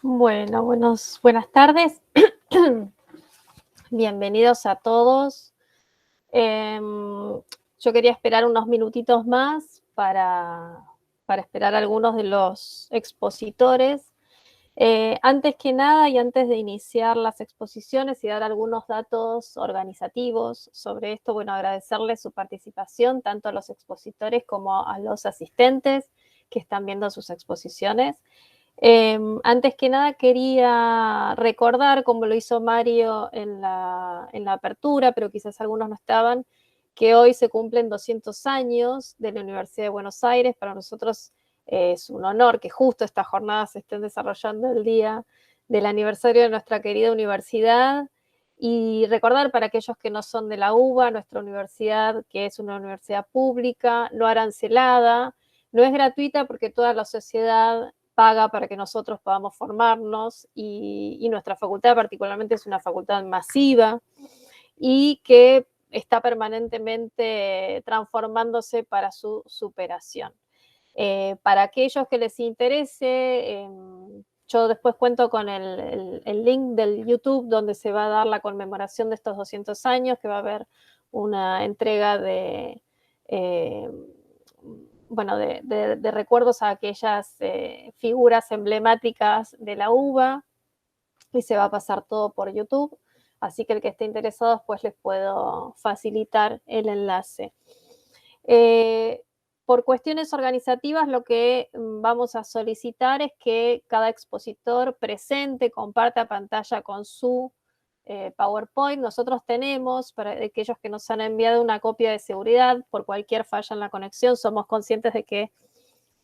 Bueno, buenas tardes. Bienvenidos a todos. Yo quería esperar unos minutitos más para esperar a algunos de los expositores. Antes que nada y antes de iniciar las exposiciones y dar algunos datos organizativos sobre esto, bueno, agradecerles su participación tanto a los expositores como a los asistentes que están viendo sus exposiciones. Antes que nada quería recordar, como lo hizo Mario en la apertura, pero quizás algunos no estaban, que hoy se cumplen 200 años de la Universidad de Buenos Aires. Para nosotros es un honor que justo estas jornadas se estén desarrollando el día del aniversario de nuestra querida universidad. Y recordar para aquellos que no son de la UBA, nuestra universidad, que es una universidad pública, no arancelada, no es gratuita porque toda la sociedad paga para que nosotros podamos formarnos y nuestra facultad particularmente es una facultad masiva y que está permanentemente transformándose para su superación. Para aquellos que les interese, yo después cuento con el link del YouTube donde se va a dar la conmemoración de estos 200 años, que va a haber una entrega de recuerdos a aquellas figuras emblemáticas de la UBA y se va a pasar todo por YouTube. Así que el que esté interesado después les puedo facilitar el enlace. Por cuestiones organizativas, lo que vamos a solicitar es que cada expositor presente, comparta pantalla con su PowerPoint. Nosotros tenemos, para aquellos que nos han enviado, una copia de seguridad por cualquier falla en la conexión. Somos conscientes de que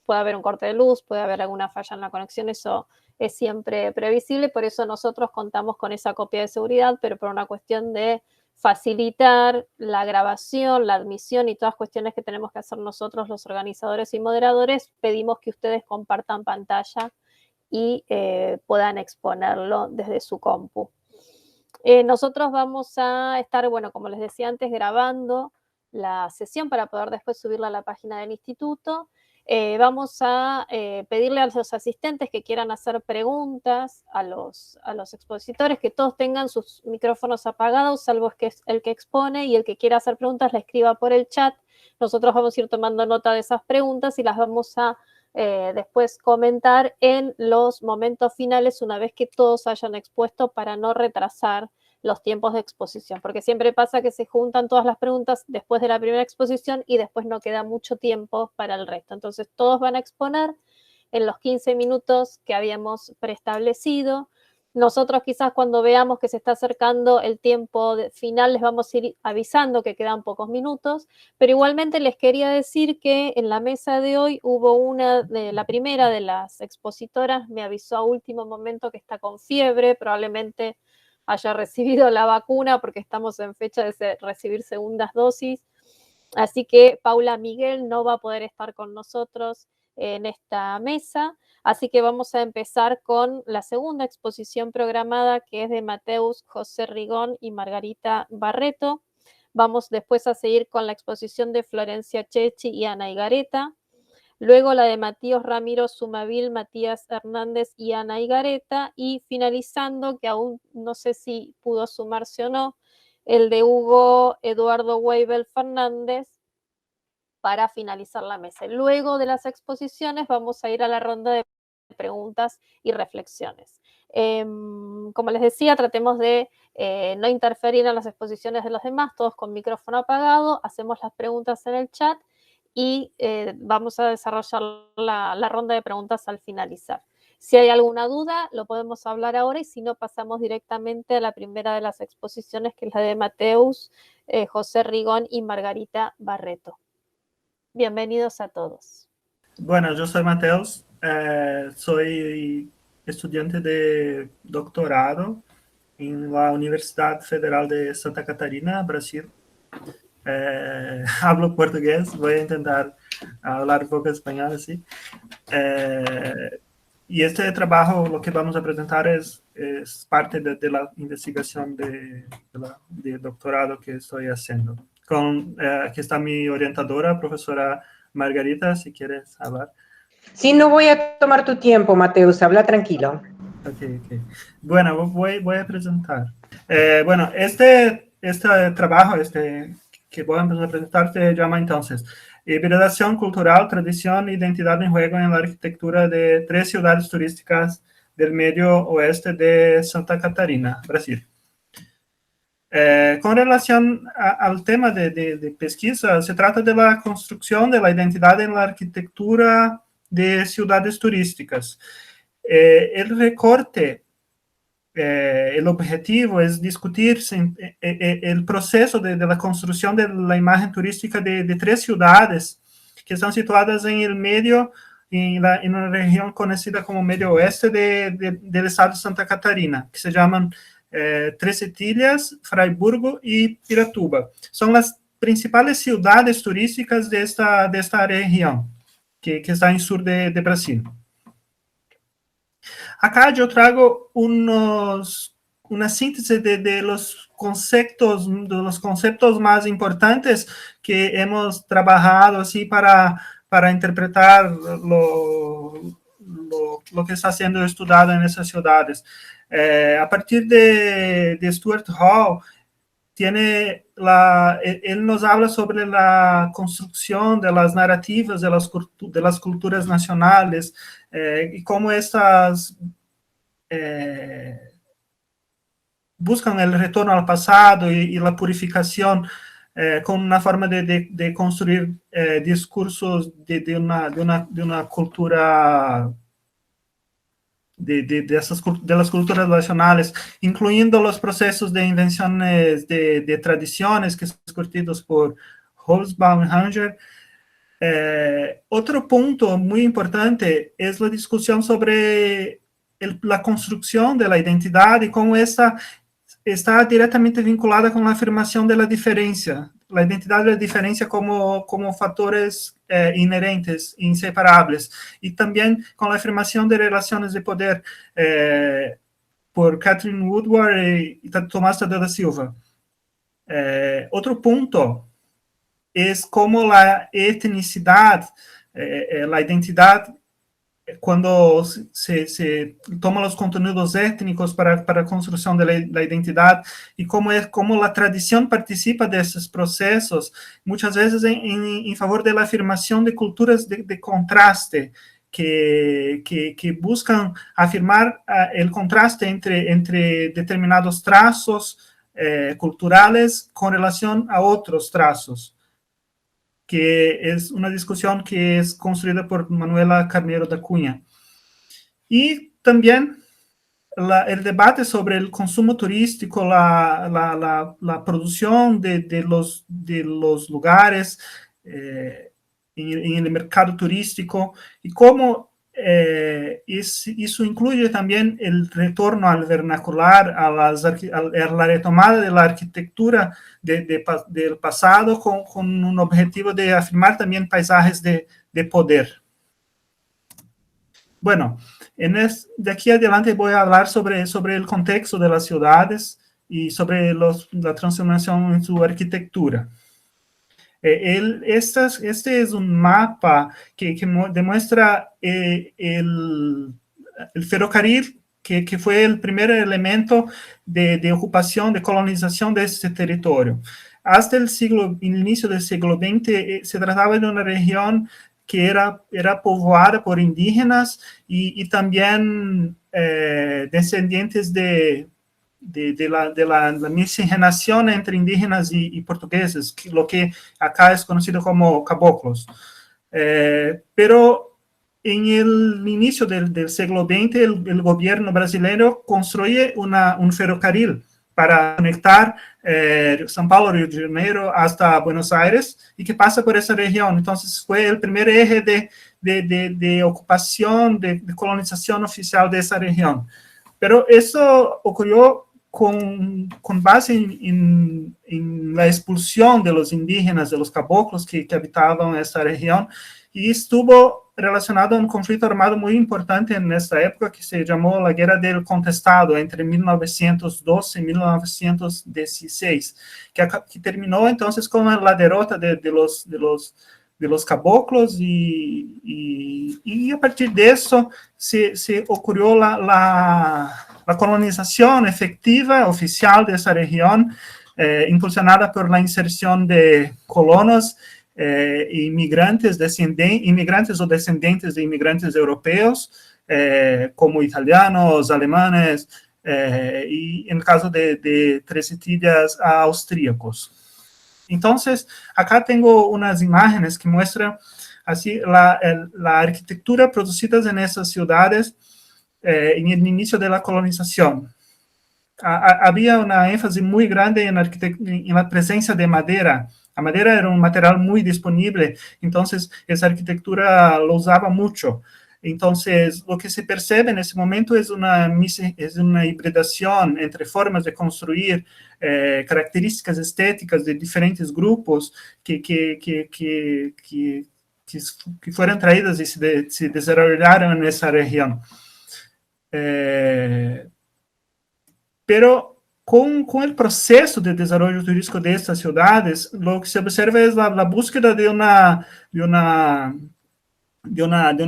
puede haber un corte de luz, puede haber alguna falla en la conexión, eso es siempre previsible, por eso nosotros contamos con esa copia de seguridad, pero por una cuestión de facilitar la grabación, la admisión y todas cuestiones que tenemos que hacer nosotros, los organizadores y moderadores, pedimos que ustedes compartan pantalla y puedan exponerlo desde su compu. Nosotros vamos a estar, bueno, como les decía antes, grabando la sesión para poder después subirla a la página del instituto. Vamos a pedirle a los asistentes que quieran hacer preguntas a los expositores, que todos tengan sus micrófonos apagados, salvo que es el que expone, y el que quiera hacer preguntas la escriba por el chat. Nosotros vamos a ir tomando nota de esas preguntas y las vamos a después comentar en los momentos finales una vez que todos hayan expuesto para no retrasar los tiempos de exposición, porque siempre pasa que se juntan todas las preguntas después de la primera exposición y después no queda mucho tiempo para el resto. Entonces todos van a exponer en los 15 minutos que habíamos preestablecido. Nosotros quizás cuando veamos que se está acercando el tiempo final les vamos a ir avisando que quedan pocos minutos, pero igualmente les quería decir que en la mesa de hoy hubo la primera de las expositoras, me avisó a último momento que está con fiebre, probablemente haya recibido la vacuna porque estamos en fecha de recibir segundas dosis, así que Paula Miguel no va a poder estar con nosotros en esta mesa. Así que vamos a empezar con la segunda exposición programada, que es de Mateus José Rigón y Margarita Barreto. Vamos después a seguir con la exposición de Florencia Chechi y Ana Igareta. Luego la de Matías Ramiro Sumavil, Matías Hernández y Ana Igareta. Y finalizando, que aún no sé si pudo sumarse o no, el de Hugo Eduardo Weibel Fernández, para finalizar la mesa. Luego de las exposiciones vamos a ir a la ronda de preguntas y reflexiones. Como les decía, tratemos de no interferir en las exposiciones de los demás, todos con micrófono apagado, hacemos las preguntas en el chat y vamos a desarrollar la ronda de preguntas al finalizar. Si hay alguna duda, lo podemos hablar ahora y si no, pasamos directamente a la primera de las exposiciones, que es la de Mateus, José Rigón y Margarita Barreto. Bienvenidos a todos. Bueno, yo soy Mateus, soy estudiante de doctorado en la Universidad Federal de Santa Catarina, Brasil. Hablo portugués, voy a intentar hablar un poco español así. Y este trabajo, lo que vamos a presentar es parte de la investigación de doctorado que estoy haciendo. Aquí está mi orientadora, profesora Margarita, si quieres hablar. Sí, no voy a tomar tu tiempo, Mateus, habla tranquilo. Ok. Bueno, voy a presentar. Bueno, este trabajo que voy a empezar a presentar se llama entonces Hibridación cultural, tradición e identidad en juego en la arquitectura de 3 ciudades turísticas del medio oeste de Santa Catarina, Brasil. Con relación al tema de pesquisa, se trata de la construcción de la identidad en la arquitectura de ciudades turísticas. El recorte, el objetivo es discutir el proceso de la construcción de la imagen turística de 3 ciudades que están situadas en el medio, en una región conocida como medio oeste del estado de Santa Catarina, que se llaman Tres Setilhas, Fraiburgo y Piratuba. Son las principales ciudades turísticas de esta región, que está en sur de Brasil. Acá yo traigo una síntesis de los conceptos más importantes que hemos trabajado así para interpretar lo que está siendo estudiado en esas ciudades. A partir de Stuart Hall, él nos habla sobre la construcción de las narrativas de las culturas nacionales, y cómo estas buscan el retorno al pasado y la purificación con una forma de construir discursos de una cultura, de las culturas nacionales, incluyendo los procesos de invenciones de tradiciones que son discutidos por Hobsbawm y Hanger. Otro punto muy importante es la discusión sobre la construcción de la identidad y cómo esta está directamente vinculada con la afirmación de la diferencia, la identidad de la diferencia como factores inherentes, inseparables, y también con la afirmación de relaciones de poder por Catherine Woodward y Tomás Tadeu da Silva. Otro punto es cómo la etnicidad, la identidad, cuando se toman los contenidos étnicos para la construcción de la identidad, y cómo la tradición participa de esos procesos, muchas veces en favor de la afirmación de culturas de contraste, que buscan afirmar el contraste entre determinados trazos culturales con relación a otros trazos, que es una discusión que es construida por Manuela Carneiro da Cunha. Y también el debate sobre el consumo turístico, la producción de los lugares en el mercado turístico, y cómo eso incluye también el retorno al vernacular, a la retomada de la arquitectura del pasado con un objetivo de afirmar también paisajes de poder. Bueno, de aquí adelante voy a hablar sobre el contexto de las ciudades y sobre la transformación en su arquitectura. Este es un mapa que demuestra el ferrocarril, que fue el primer elemento de ocupación, de colonización de este territorio. Hasta el inicio del siglo XX se trataba de una región que era poblada por indígenas y también descendientes de la miscigenación entre indígenas y portugueses, lo que acá es conocido como caboclos. Pero en el inicio del siglo XX, el gobierno brasileño construye un ferrocarril para conectar São Paulo, Río de Janeiro, hasta Buenos Aires, y que pasa por esa región. Entonces fue el primer eje de ocupación, de colonización oficial de esa región. Pero eso ocurrió con base en la expulsión de los indígenas, de los caboclos que habitaban esta región, y estuvo relacionado a un conflicto armado muy importante en esta época que se llamó la Guerra del Contestado, entre 1912 y 1916, que terminó entonces con la derrota de los caboclos y a partir de eso se ocurrió la colonización efectiva, oficial de esa región, impulsionada por la inserción de colonos, inmigrantes o descendientes de inmigrantes europeos, como italianos, alemanes, y en el caso de Trecetillas, austríacos. Entonces, acá tengo unas imágenes que muestran así la arquitectura producida en esas ciudades en el inicio de la colonización. Había una énfasis muy grande en la presencia de madera. La madera era un material muy disponible, entonces esa arquitectura lo usaba mucho. Entonces, lo que se percibe en ese momento es una hibridación entre formas de construir, características estéticas de diferentes grupos que fueron traídas y se desarrollaron en esa región. Pero con el proceso de desarrollo turístico de estas ciudades, lo que se observa es la búsqueda de una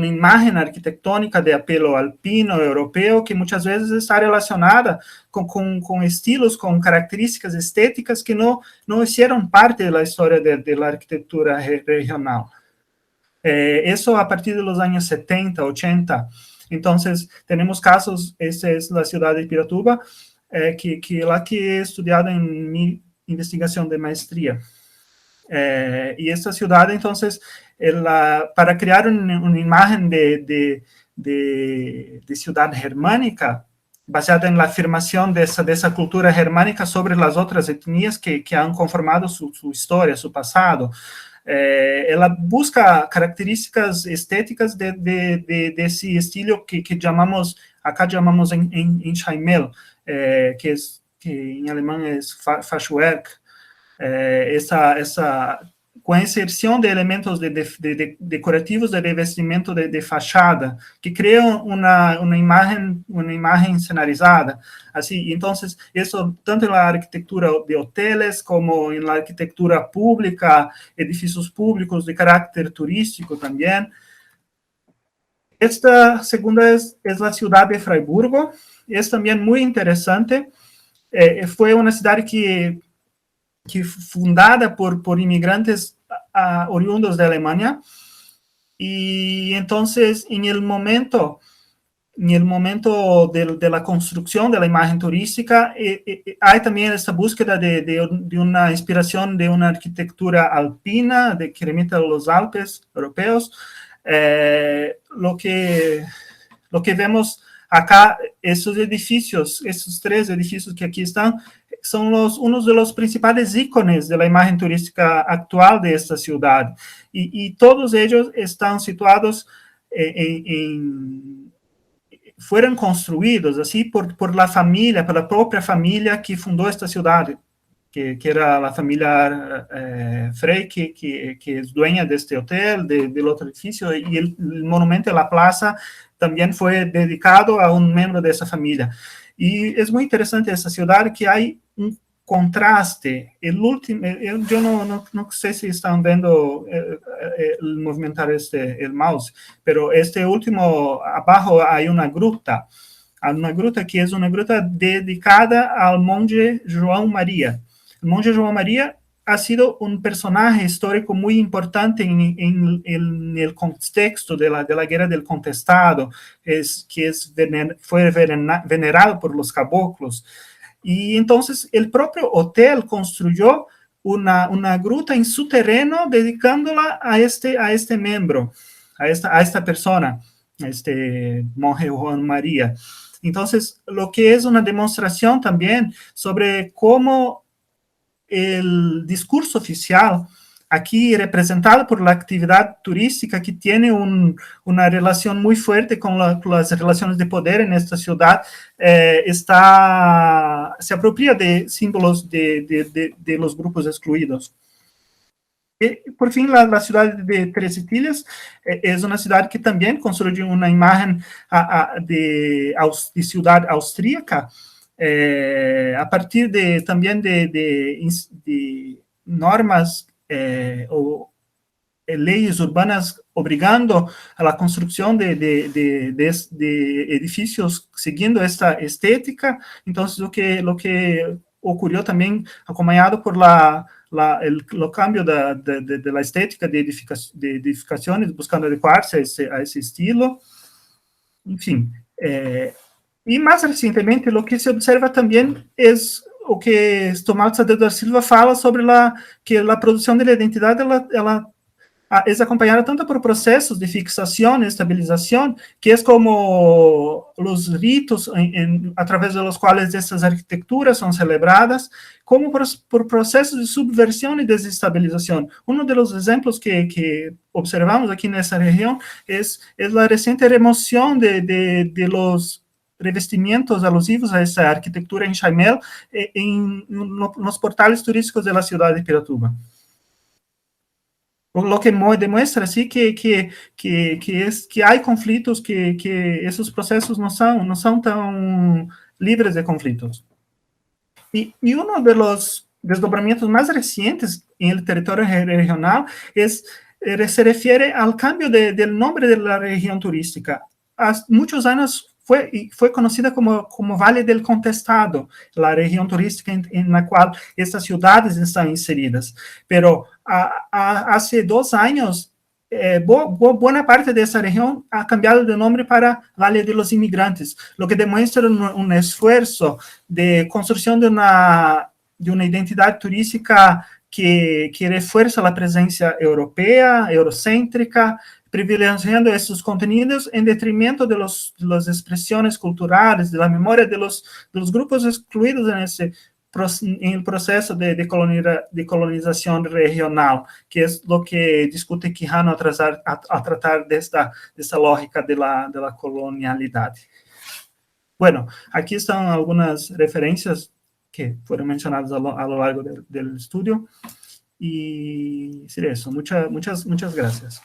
imagen arquitectónica de apelo alpino, europeo, que muchas veces está relacionada con estilos, con características estéticas que no hicieron parte de la historia de la arquitectura regional. Eso a partir de los años 70, 80. Entonces, tenemos casos, esta es la ciudad de Piratuba, que he estudiado en mi investigación de maestría. Y esta ciudad, entonces, para crear una imagen de ciudad germánica, basada en la afirmación de esa cultura germánica sobre las otras etnias que han conformado su historia, su pasado, ela busca características estéticas de ese estilo que acá llamamos en Scheimel, que en alemán es Fachwerk, con inserción de elementos decorativos de revestimento de fachada, que crean una imagen escenarizada. Así, entonces, eso tanto en la arquitectura de hoteles como en la arquitectura pública, edificios públicos de carácter turístico también. Esta segunda es la ciudad de Freiburgo, es también muy interesante. Fue una ciudad que fundada por inmigrantes oriundos de Alemania, y entonces en el momento de la construcción de la imagen turística, hay también esta búsqueda de una inspiración de una arquitectura alpina, que remite a los Alpes europeos. Lo que vemos acá, esos tres edificios que aquí están, son unos de los principales íconos de la imagen turística actual de esta ciudad. Y todos ellos están situados fueron construidos así por la familia, por la propia familia que fundó esta ciudad, que era la familia Frey, que es dueña de este hotel, del otro edificio, y el monumento a la plaza también fue dedicado a un miembro de esa familia. Y es muy interesante esta ciudad, que hay un contraste. El último, yo no sé si están viendo el movimentar el mouse, pero este último, abajo hay una gruta que es una gruta dedicada al monje João Maria. El monje João Maria ha sido un personaje histórico muy importante en el contexto de la Guerra del Contestado, fue venerado por los caboclos. Y entonces el propio hotel construyó una gruta en su terreno, dedicándola a este miembro, a esta persona, a este monje Juan María. Entonces, lo que es una demostración también sobre cómo el discurso oficial, aquí representado por la actividad turística, que tiene una relación muy fuerte con las relaciones de poder en esta ciudad, se apropia de símbolos de los grupos excluidos. Y, por fin, la ciudad de Trecetillas es una ciudad que también construyó una imagen de ciudad austríaca, a partir también de normas leyes urbanas obligando a la construcción de edificios siguiendo esta estética. Entonces, lo que ocurrió también, acompañado por el cambio de la estética de edificaciones, buscando adecuarse a ese estilo. En fin, y más recientemente lo que se observa también es o que Tomás Saavedra da Silva fala sobre que la producción de la identidad es acompañada tanto por procesos de fixación y estabilización, que es como los ritos a través de los cuales estas arquitecturas son celebradas, como por procesos de subversión y desestabilización. Uno de los ejemplos que observamos aquí en esta región es la reciente remoción de los revestimientos alusivos a esa arquitectura en Chaimel en los portales turísticos de la ciudad de Piratuba. Lo que demuestra así que hay conflictos, que esos procesos no son tan libres de conflictos. Y uno de los desdobramientos más recientes en el territorio regional se refiere al cambio del nombre de la región turística. Hace muchos años fue conocida como Valle del Contestado, la región turística en la cual estas ciudades están inseridas. Pero hace 2 años, buena parte de esa región ha cambiado de nombre para Valle de los Inmigrantes, lo que demuestra un esfuerzo de construcción de una identidad turística que refuerza la presencia europea, eurocéntrica, privilegiando estos contenidos en detrimento de las expresiones culturales, de la memoria de los grupos excluidos en el proceso de colonización regional, que es lo que discute Quijano a tratar de esta lógica de la colonialidad. Bueno, aquí están algunas referencias que fueron mencionadas a lo largo del estudio, y sería eso. Muchas gracias.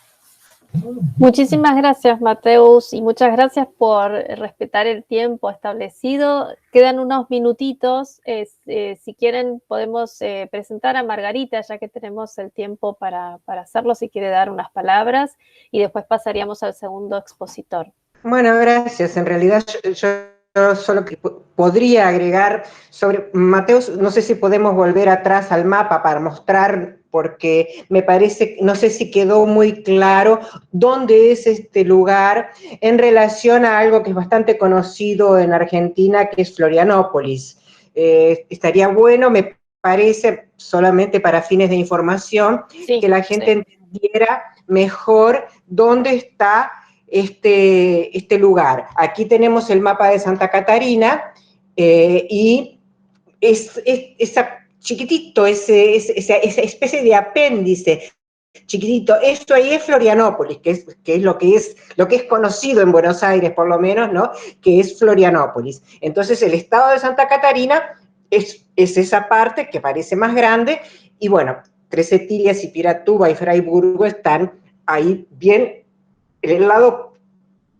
Muchísimas gracias, Mateus, y muchas gracias por respetar el tiempo establecido. Quedan unos minutitos. Si quieren, podemos presentar a Margarita, ya que tenemos el tiempo para hacerlo, si quiere dar unas palabras, y después pasaríamos al segundo expositor. Bueno, gracias. En realidad yo solo que podría agregar sobre Mateus, no sé si podemos volver atrás al mapa para mostrar, porque me parece, no sé si quedó muy claro dónde es este lugar en relación a algo que es bastante conocido en Argentina, que es Florianópolis. Estaría bueno, me parece, solamente para fines de información, sí, que la gente entendiera mejor dónde está este lugar. Aquí tenemos el mapa de Santa Catarina, y es chiquitito, esa especie de apéndice chiquitito. Esto ahí es Florianópolis, que es lo que es conocido en Buenos Aires, por lo menos, ¿no? Que es Florianópolis. Entonces, el estado de Santa Catarina es esa parte que parece más grande, y bueno, Tres Etillas y Piratuba y Fraiburgo están ahí bien en el lado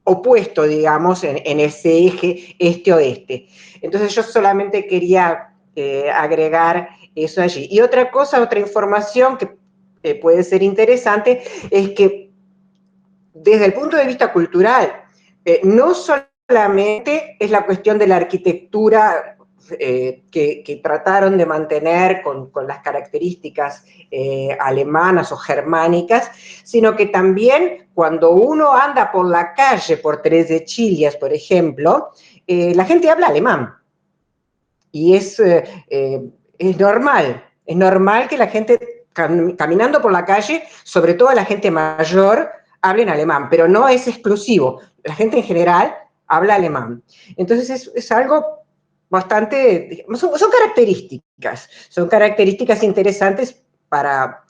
opuesto, digamos, en ese eje este-oeste. Entonces yo solamente quería agregar eso allí. Y otra información que puede ser interesante, es que desde el punto de vista cultural, no solamente es la cuestión de la arquitectura que trataron de mantener con las características alemanas o germánicas, sino que también cuando uno anda por la calle, por Tres Etillas, por ejemplo, la gente habla alemán. Y es normal que la gente caminando por la calle, sobre todo la gente mayor, hable en alemán, pero no es exclusivo. La gente en general habla alemán. Entonces es algo bastante, son características interesantes para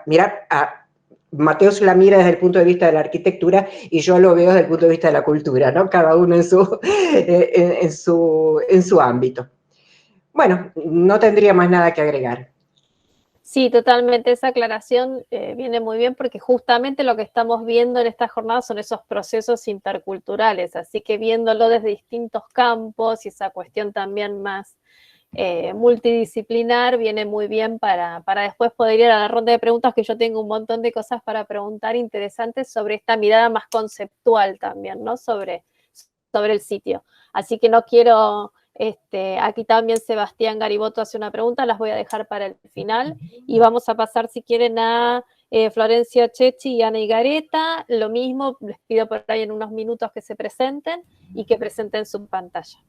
mirar. Mateus la mira desde el punto de vista de la arquitectura y yo lo veo desde el punto de vista de la cultura, ¿no? Cada uno en su ámbito. Bueno, no tendría más nada que agregar. Sí, totalmente. Esa aclaración viene muy bien, porque justamente lo que estamos viendo en esta jornada son esos procesos interculturales, así que viéndolo desde distintos campos y esa cuestión también más multidisciplinar viene muy bien para después poder ir a la ronda de preguntas, que yo tengo un montón de cosas para preguntar interesantes sobre esta mirada más conceptual también, ¿no? Sobre el sitio. Así que no quiero, aquí también Sebastián Gariboto hace una pregunta, las voy a dejar para el final, y vamos a pasar, si quieren, a Florencia Chechi y Ana Igareta. Lo mismo, les pido por ahí en unos minutos que se presenten y que presenten su pantalla.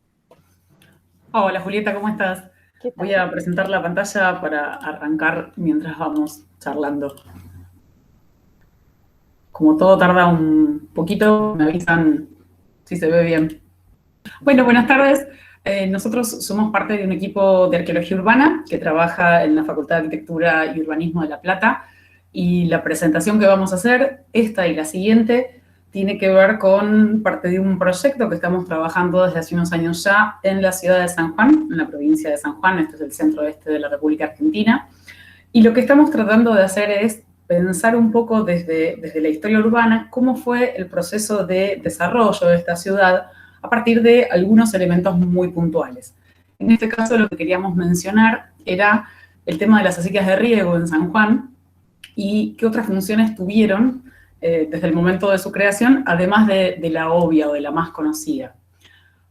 Hola Julieta, ¿cómo estás? Voy a presentar la pantalla para arrancar mientras vamos charlando. Como todo tarda un poquito, me avisan si se ve bien. Bueno, buenas tardes. Nosotros somos parte de un equipo de arqueología urbana que trabaja en la Facultad de Arquitectura y Urbanismo de La Plata, y la presentación que vamos a hacer, esta y la siguiente, tiene que ver con parte de un proyecto que estamos trabajando desde hace unos años ya en la ciudad de San Juan, en la provincia de San Juan. Este es el centro-este de la República Argentina. Y lo que estamos tratando de hacer es pensar un poco desde la historia urbana cómo fue el proceso de desarrollo de esta ciudad a partir de algunos elementos muy puntuales. En este caso, lo que queríamos mencionar era el tema de las acequias de riego en San Juan y qué otras funciones tuvieron desde el momento de su creación, además de la obvia o de la más conocida.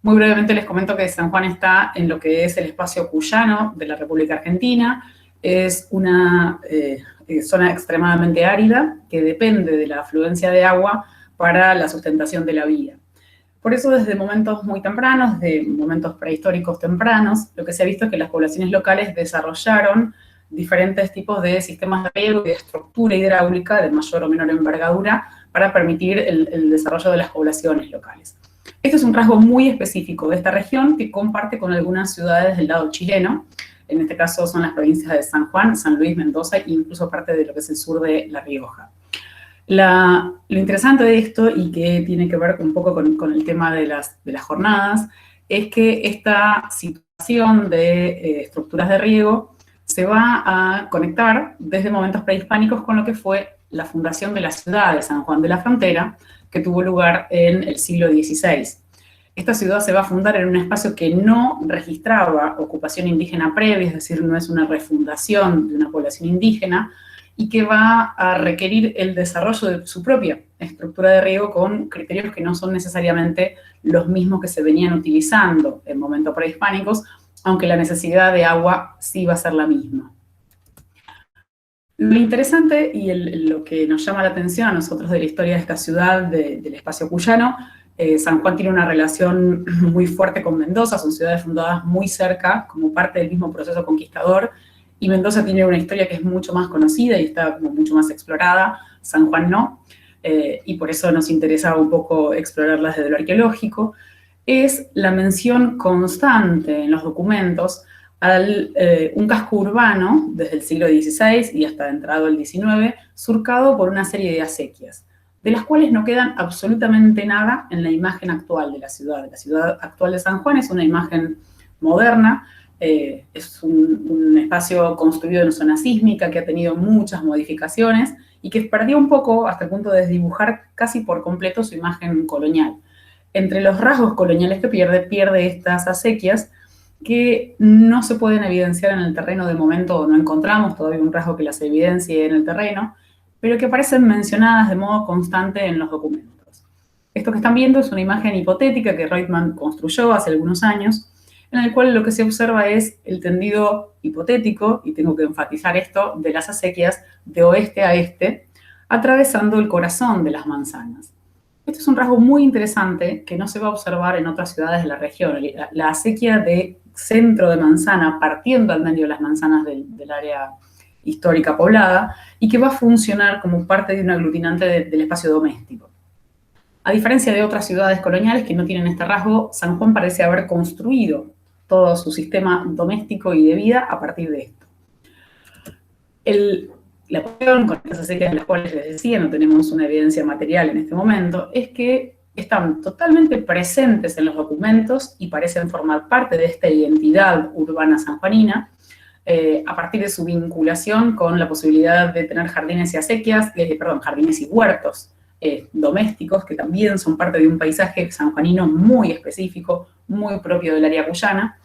Muy brevemente les comento que San Juan está en lo que es el espacio cuyano de la República Argentina. Es una zona extremadamente árida que depende de la afluencia de agua para la sustentación de la vida. Por eso, desde momentos muy tempranos, de momentos prehistóricos tempranos, lo que se ha visto es que las poblaciones locales desarrollaron diferentes tipos de sistemas de riego y de estructura hidráulica de mayor o menor envergadura para permitir el desarrollo de las poblaciones locales. Este es un rasgo muy específico de esta región que comparte con algunas ciudades del lado chileno. En este caso son las provincias de San Juan, San Luis, Mendoza e incluso parte de lo que es el sur de La Rioja. Lo interesante de esto, y que tiene que ver un poco con el tema de las jornadas, es que esta situación de estructuras de riego se va a conectar desde momentos prehispánicos con lo que fue la fundación de la ciudad de San Juan de la Frontera, que tuvo lugar en el siglo XVI. Esta ciudad se va a fundar en un espacio que no registraba ocupación indígena previa, es decir, no es una refundación de una población indígena, y que va a requerir el desarrollo de su propia estructura de riego con criterios que no son necesariamente los mismos que se venían utilizando en momentos prehispánicos, aunque la necesidad de agua sí va a ser la misma. Lo interesante y lo que nos llama la atención a nosotros de la historia de esta ciudad, del espacio cuyano, San Juan tiene una relación muy fuerte con Mendoza, son ciudades fundadas muy cerca, como parte del mismo proceso conquistador, y Mendoza tiene una historia que es mucho más conocida y está como mucho más explorada, San Juan no, y por eso nos interesaba un poco explorarla desde lo arqueológico. Es la mención constante en los documentos a un casco urbano desde el siglo XVI y hasta entrado el XIX, surcado por una serie de acequias, de las cuales no quedan absolutamente nada en la imagen actual de la ciudad. La ciudad actual de San Juan es una imagen moderna, es un espacio construido en zona sísmica que ha tenido muchas modificaciones y que perdió un poco hasta el punto de desdibujar casi por completo su imagen colonial. Entre los rasgos coloniales que pierde estas acequias que no se pueden evidenciar en el terreno de momento, no encontramos todavía un rasgo que las evidencie en el terreno, pero que aparecen mencionadas de modo constante en los documentos. Esto que están viendo es una imagen hipotética que Reutemann construyó hace algunos años, en el cual lo que se observa es el tendido hipotético, y tengo que enfatizar esto, de las acequias de oeste a este, atravesando el corazón de las manzanas. Esto es un rasgo muy interesante que no se va a observar en otras ciudades de la región. La acequia de centro de manzana, partiendo al medio de las manzanas del área histórica poblada, y que va a funcionar como parte de un aglutinante del espacio doméstico. A diferencia de otras ciudades coloniales que no tienen este rasgo, San Juan parece haber construido todo su sistema doméstico y de vida a partir de esto. La cuestión con estas acequias de las cuales les decía, no tenemos una evidencia material en este momento, es que están totalmente presentes en los documentos y parecen formar parte de esta identidad urbana sanjuanina, a partir de su vinculación con la posibilidad de tener jardines y acequias, jardines y huertos domésticos, que también son parte de un paisaje sanjuanino muy específico, muy propio del área cuyana,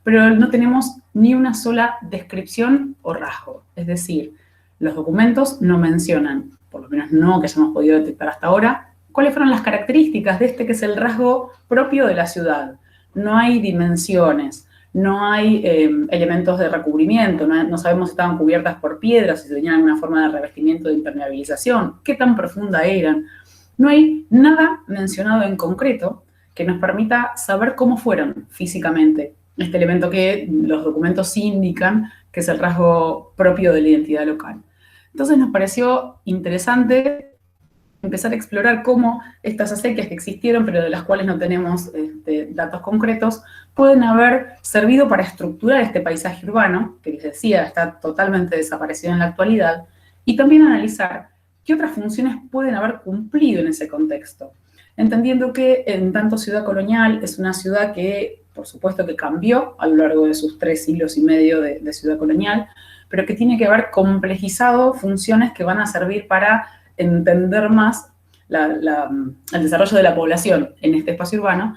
pero no tenemos ni una sola descripción o rasgo. Es decir, los documentos no mencionan, por lo menos no que hayamos podido detectar hasta ahora, cuáles fueron las características de este que es el rasgo propio de la ciudad. No hay dimensiones, no hay elementos de recubrimiento, no sabemos si estaban cubiertas por piedras, si tenían alguna forma de revestimiento de impermeabilización, qué tan profunda eran. No hay nada mencionado en concreto que nos permita saber cómo fueron físicamente este elemento que los documentos sí indican que es el rasgo propio de la identidad local. Entonces nos pareció interesante empezar a explorar cómo estas acequias que existieron, pero de las cuales no tenemos datos concretos, pueden haber servido para estructurar este paisaje urbano, que les decía, está totalmente desaparecido en la actualidad, y también analizar qué otras funciones pueden haber cumplido en ese contexto. Entendiendo que en tanto ciudad colonial es una ciudad que, por supuesto, que cambió a lo largo de sus 3 siglos y medio de ciudad colonial, pero que tiene que haber complejizado funciones que van a servir para entender más el desarrollo de la población en este espacio urbano,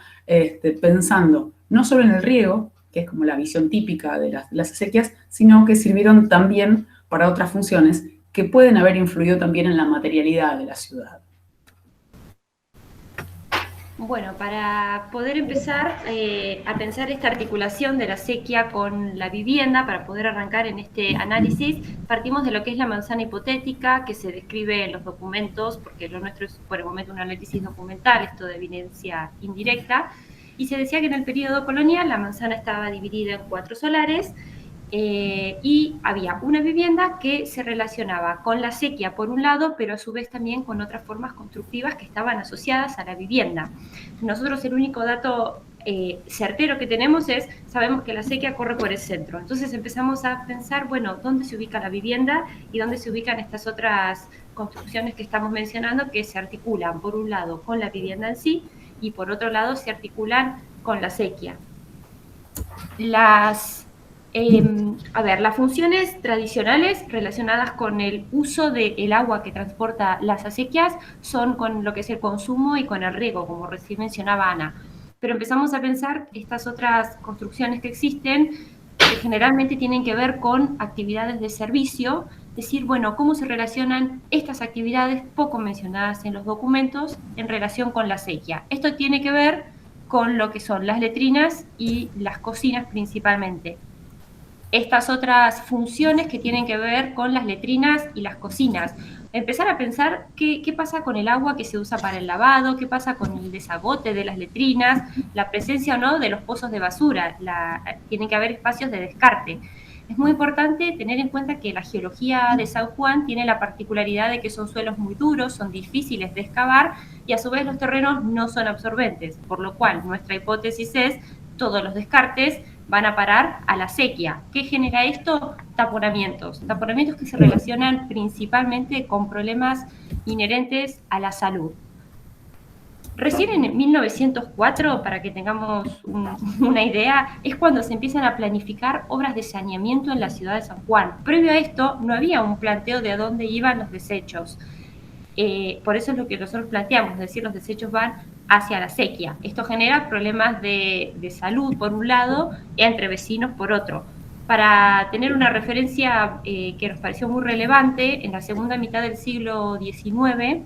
pensando no solo en el riego, que es como la visión típica de las acequias, sino que sirvieron también para otras funciones que pueden haber influido también en la materialidad de la ciudad. Bueno, para poder empezar a pensar esta articulación de la acequia con la vivienda, para poder arrancar en este análisis, partimos de lo que es la manzana hipotética que se describe en los documentos, porque lo nuestro es por el momento un análisis documental, esto de evidencia indirecta, y se decía que en el periodo colonial la manzana estaba dividida en 4 solares, y había una vivienda que se relacionaba con la acequia por un lado, pero a su vez también con otras formas constructivas que estaban asociadas a la vivienda. Nosotros el único dato certero que tenemos es, sabemos que la acequia corre por el centro. Entonces empezamos a pensar, bueno, ¿dónde se ubica la vivienda y dónde se ubican estas otras construcciones que estamos mencionando que se articulan, por un lado, con la vivienda en sí y por otro lado se articulan con la acequia? Las funciones tradicionales relacionadas con el uso del agua que transporta las acequias son con lo que es el consumo y con el riego, como recién mencionaba Ana. Pero empezamos a pensar estas otras construcciones que existen, que generalmente tienen que ver con actividades de servicio, decir, bueno, cómo se relacionan estas actividades poco mencionadas en los documentos en relación con la acequia. Esto tiene que ver con lo que son las letrinas y las cocinas principalmente. Estas otras funciones que tienen que ver con las letrinas y las cocinas. Empezar a pensar qué pasa con el agua que se usa para el lavado, qué pasa con el desagote de las letrinas, la presencia o no de los pozos de basura, tienen que haber espacios de descarte. Es muy importante tener en cuenta que la geología de San Juan tiene la particularidad de que son suelos muy duros, son difíciles de excavar y a su vez los terrenos no son absorbentes, por lo cual nuestra hipótesis es todos los descartes van a parar a la acequia. ¿Qué genera esto? Taponamientos que se relacionan principalmente con problemas inherentes a la salud. Recién en 1904, para que tengamos una idea, es cuando se empiezan a planificar obras de saneamiento en la ciudad de San Juan. Previo a esto, no había un planteo de a dónde iban los desechos. Por eso es lo que nosotros planteamos, es decir, los desechos van hacia la acequia. Esto genera problemas de salud, por un lado, y entre vecinos, por otro. Para tener una referencia que nos pareció muy relevante, en la segunda mitad del siglo XIX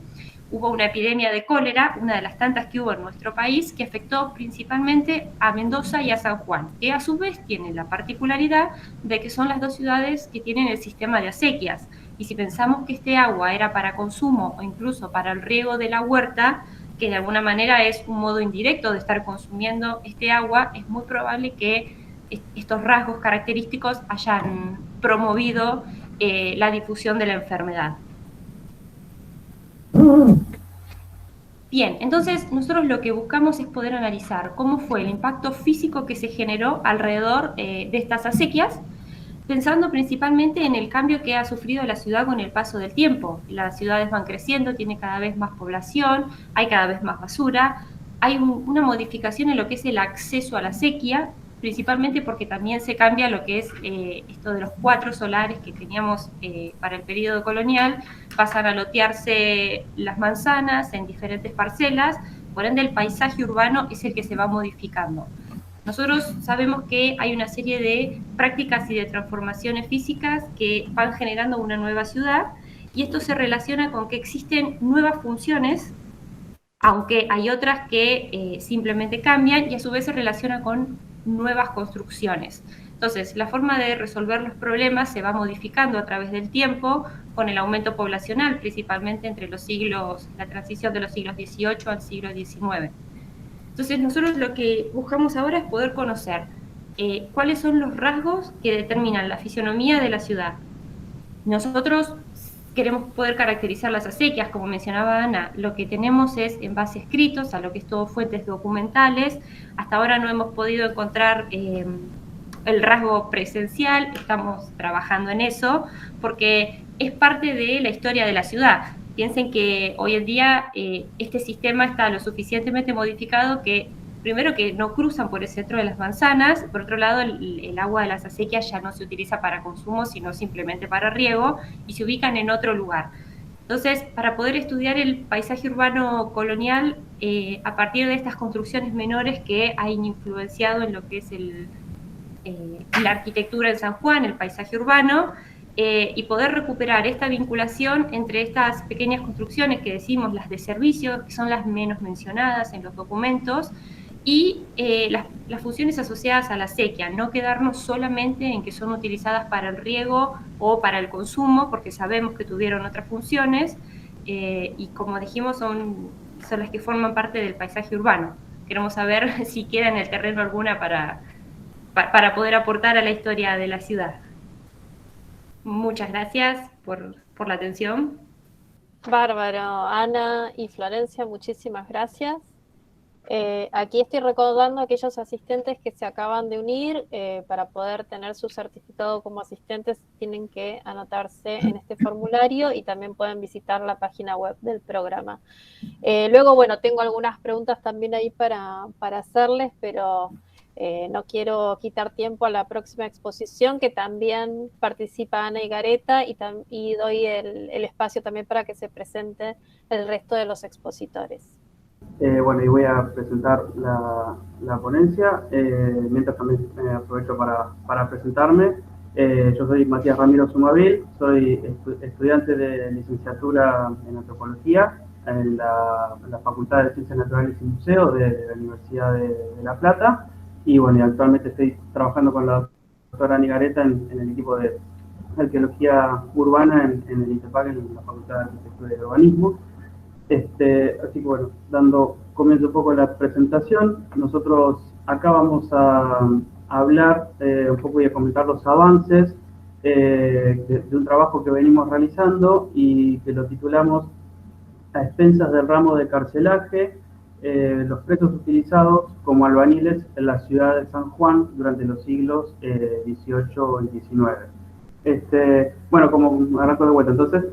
hubo una epidemia de cólera, una de las tantas que hubo en nuestro país, que afectó principalmente a Mendoza y a San Juan, que a su vez tienen la particularidad de que son las dos ciudades que tienen el sistema de acequias. Y si pensamos que este agua era para consumo o incluso para el riego de la huerta, que de alguna manera es un modo indirecto de estar consumiendo este agua, es muy probable que estos rasgos característicos hayan promovido la difusión de la enfermedad. Bien, entonces nosotros lo que buscamos es poder analizar cómo fue el impacto físico que se generó alrededor de estas acequias, pensando principalmente en el cambio que ha sufrido la ciudad con el paso del tiempo. Las ciudades van creciendo, tiene cada vez más población, hay cada vez más basura, hay una modificación en lo que es el acceso a la acequia, principalmente porque también se cambia lo que es esto de los 4 solares que teníamos para el periodo colonial, pasan a lotearse las manzanas en diferentes parcelas, por ende el paisaje urbano es el que se va modificando. Nosotros sabemos que hay una serie de prácticas y de transformaciones físicas que van generando una nueva ciudad, y esto se relaciona con que existen nuevas funciones, aunque hay otras que simplemente cambian, y a su vez se relaciona con nuevas construcciones. Entonces, la forma de resolver los problemas se va modificando a través del tiempo, con el aumento poblacional, principalmente entre la transición de los siglos XVIII al siglo XIX. Entonces, nosotros lo que buscamos ahora es poder conocer cuáles son los rasgos que determinan la fisionomía de la ciudad. Nosotros queremos poder caracterizar las acequias, como mencionaba Ana. Lo que tenemos es en base escritos, a lo que es todo fuentes documentales. Hasta ahora no hemos podido encontrar el rasgo presencial, estamos trabajando en eso, porque es parte de la historia de la ciudad. Piensen que hoy en día este sistema está lo suficientemente modificado que, primero, que no cruzan por el centro de las manzanas, por otro lado, el agua de las acequias ya no se utiliza para consumo, sino simplemente para riego, y se ubican en otro lugar. Entonces, para poder estudiar el paisaje urbano colonial, a partir de estas construcciones menores que han influenciado en lo que es la arquitectura en San Juan, el paisaje urbano, y poder recuperar esta vinculación entre estas pequeñas construcciones que decimos las de servicios, que son las menos mencionadas en los documentos, y las funciones asociadas a la acequia, no quedarnos solamente en que son utilizadas para el riego o para el consumo, porque sabemos que tuvieron otras funciones, y como dijimos, son las que forman parte del paisaje urbano. Queremos saber si queda en el terreno alguna para poder aportar a la historia de la ciudad. Muchas gracias por la atención. Bárbaro, Ana y Florencia, muchísimas gracias. Aquí estoy recordando a aquellos asistentes que se acaban de unir. Para poder tener su certificado como asistentes tienen que anotarse en este formulario, y también pueden visitar la página web del programa. Luego, bueno, tengo algunas preguntas también ahí para hacerles, pero no quiero quitar tiempo a la próxima exposición, que también participa Ana Higareta, y doy el espacio también para que se presente el resto de los expositores. Bueno, y voy a presentar la ponencia. Mientras también aprovecho para presentarme. Yo soy Matías Ramiro Sumavil, soy estudiante de licenciatura en Antropología en la Facultad de Ciencias Naturales y Museos de la Universidad de La Plata. Y bueno, actualmente estoy trabajando con la doctora Ana Higareta en el equipo de Arqueología Urbana en el INTEPAC, en la Facultad de Arquitectura y Urbanismo. Así que bueno, dando comienzo un poco la presentación, nosotros acá vamos a hablar un poco y a comentar los avances de un trabajo que venimos realizando y que lo titulamos A expensas del ramo de carcelaje, los presos utilizados como albañiles en la ciudad de San Juan durante los siglos XVIII y XIX. Bueno, como arranco de vuelta, entonces,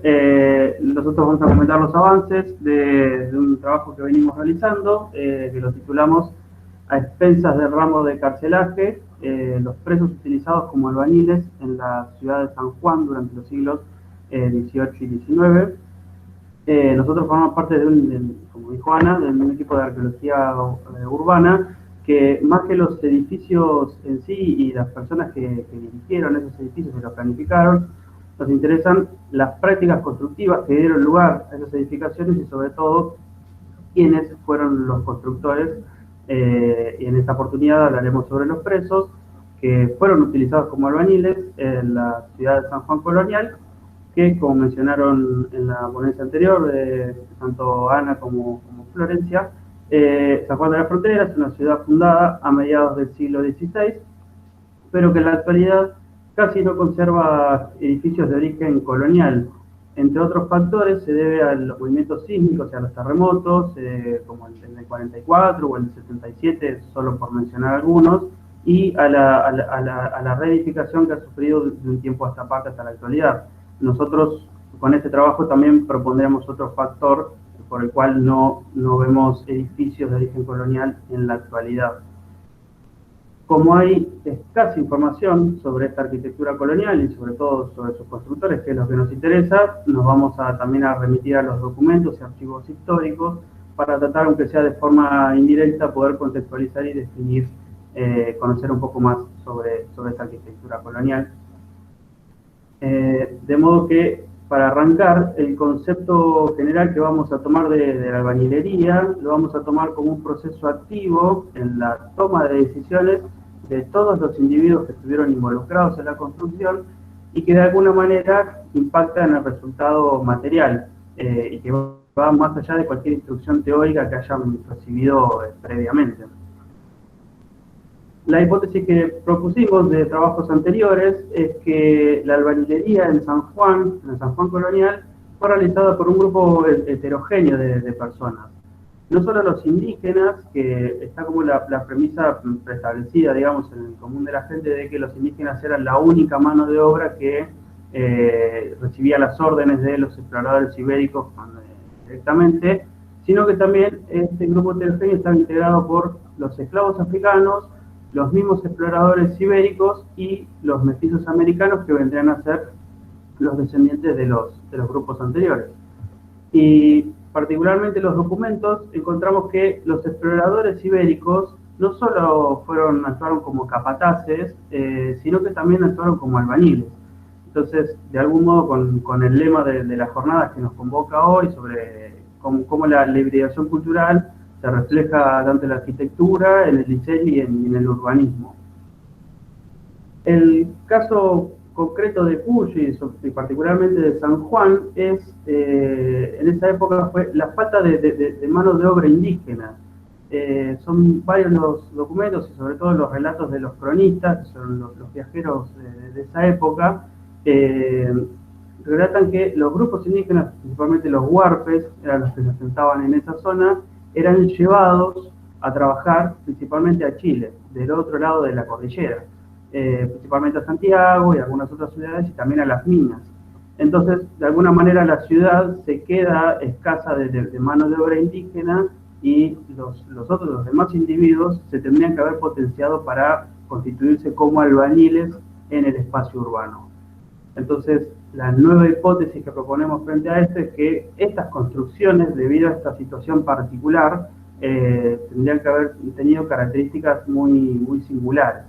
nosotros vamos a comentar los avances de un trabajo que venimos realizando, que lo titulamos A expensas del ramo de carcelaje, los presos utilizados como albañiles en la ciudad de San Juan durante los siglos XVIII y XIX. Nosotros formamos parte como dijo Ana, de un equipo de arqueología urbana, que más que los edificios en sí y las personas que dirigieron esos edificios y los planificaron, nos interesan las prácticas constructivas que dieron lugar a esas edificaciones y sobre todo quiénes fueron los constructores. Y en esta oportunidad hablaremos sobre los presos que fueron utilizados como albañiles en la ciudad de San Juan Colonial, que, como mencionaron en la ponencia anterior, tanto Ana como Florencia, San Juan de la Frontera es una ciudad fundada a mediados del siglo XVI, pero que en la actualidad casi no conserva edificios de origen colonial. Entre otros factores se debe a los movimientos sísmicos y a los terremotos, como el del 44 o el del 77, solo por mencionar algunos, y a la reedificación que ha sufrido de un tiempo hasta acá, hasta la actualidad. Nosotros con este trabajo también propondremos otro factor por el cual no vemos edificios de origen colonial en la actualidad. Como hay escasa información sobre esta arquitectura colonial y sobre todo sobre sus constructores, que es lo que nos interesa, nos vamos también a remitir a los documentos y archivos históricos para tratar, aunque sea de forma indirecta, poder contextualizar y definir conocer un poco más sobre esta arquitectura colonial. De modo que, para arrancar, el concepto general que vamos a tomar de la albañilería lo vamos a tomar como un proceso activo en la toma de decisiones de todos los individuos que estuvieron involucrados en la construcción y que de alguna manera impacta en el resultado material y que va más allá de cualquier instrucción teórica que hayan recibido previamente. La hipótesis que propusimos de trabajos anteriores es que la albañilería en San Juan colonial, fue realizada por un grupo heterogéneo de personas. No solo los indígenas, que está como la premisa preestablecida, digamos, en el común de la gente, de que los indígenas eran la única mano de obra que recibía las órdenes de los exploradores ibéricos directamente, sino que también este grupo heterogéneo estaba integrado por los esclavos africanos, los mismos exploradores ibéricos y los mestizos americanos, que vendrían a ser los descendientes de los grupos anteriores. Y particularmente en los documentos encontramos que los exploradores ibéricos no solo actuaron como capataces, sino que también actuaron como albañiles. Entonces, de algún modo, con el lema de las jornadas que nos convoca hoy sobre cómo la hibridación cultural se refleja tanto en la arquitectura, en el diseño y en el urbanismo. El caso concreto de Cuyo y particularmente de San Juan es, en esa época, fue la falta de mano de obra indígena. Son varios los documentos y sobre todo los relatos de los cronistas, que son los viajeros de esa época, relatan que los grupos indígenas, principalmente los huarpes, eran los que se asentaban en esa zona, eran llevados a trabajar principalmente a Chile, del otro lado de la cordillera, principalmente a Santiago y a algunas otras ciudades y también a las minas. Entonces, de alguna manera la ciudad se queda escasa de mano de obra indígena y los demás individuos se tendrían que haber potenciado para constituirse como albañiles en el espacio urbano. Entonces, la nueva hipótesis que proponemos frente a esto es que estas construcciones, debido a esta situación particular, tendrían que haber tenido características muy singulares.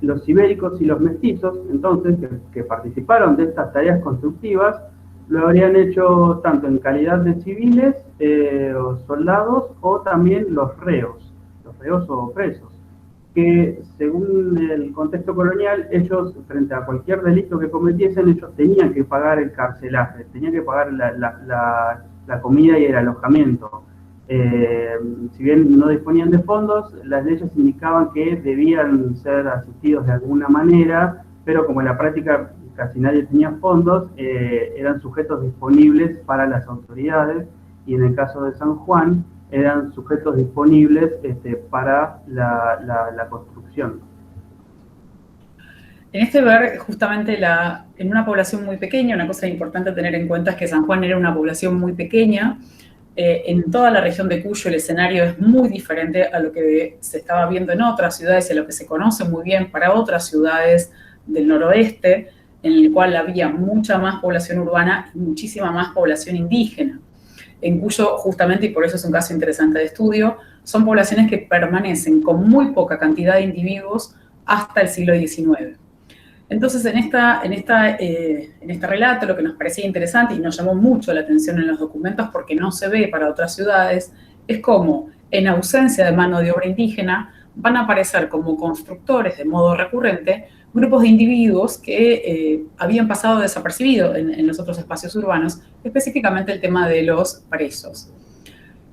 Los ibéricos y los mestizos, entonces, que participaron de estas tareas constructivas, lo habrían hecho tanto en calidad de civiles o soldados, o también los reos o presos, que según el contexto colonial, ellos, frente a cualquier delito que cometiesen, ellos tenían que pagar el carcelaje, tenían que pagar la comida y el alojamiento. Si bien no disponían de fondos, las leyes indicaban que debían ser asistidos de alguna manera, pero como en la práctica casi nadie tenía fondos, eran sujetos disponibles para las autoridades, y en el caso de San Juan, eran sujetos disponibles para la construcción. En este ver, justamente en una población muy pequeña, una cosa importante a tener en cuenta es que San Juan era una población muy pequeña. En toda la región de Cuyo el escenario es muy diferente a lo que se estaba viendo en otras ciudades y a lo que se conoce muy bien para otras ciudades del noroeste, en el cual había mucha más población urbana y muchísima más población indígena. En Cuyo, justamente, y por eso es un caso interesante de estudio, son poblaciones que permanecen con muy poca cantidad de individuos hasta el siglo XIX. Entonces, en este relato, lo que nos parecía interesante y nos llamó mucho la atención en los documentos porque no se ve para otras ciudades, es cómo, en ausencia de mano de obra indígena, van a aparecer como constructores de modo recurrente grupos de individuos que habían pasado desapercibidos en los otros espacios urbanos, específicamente el tema de los presos.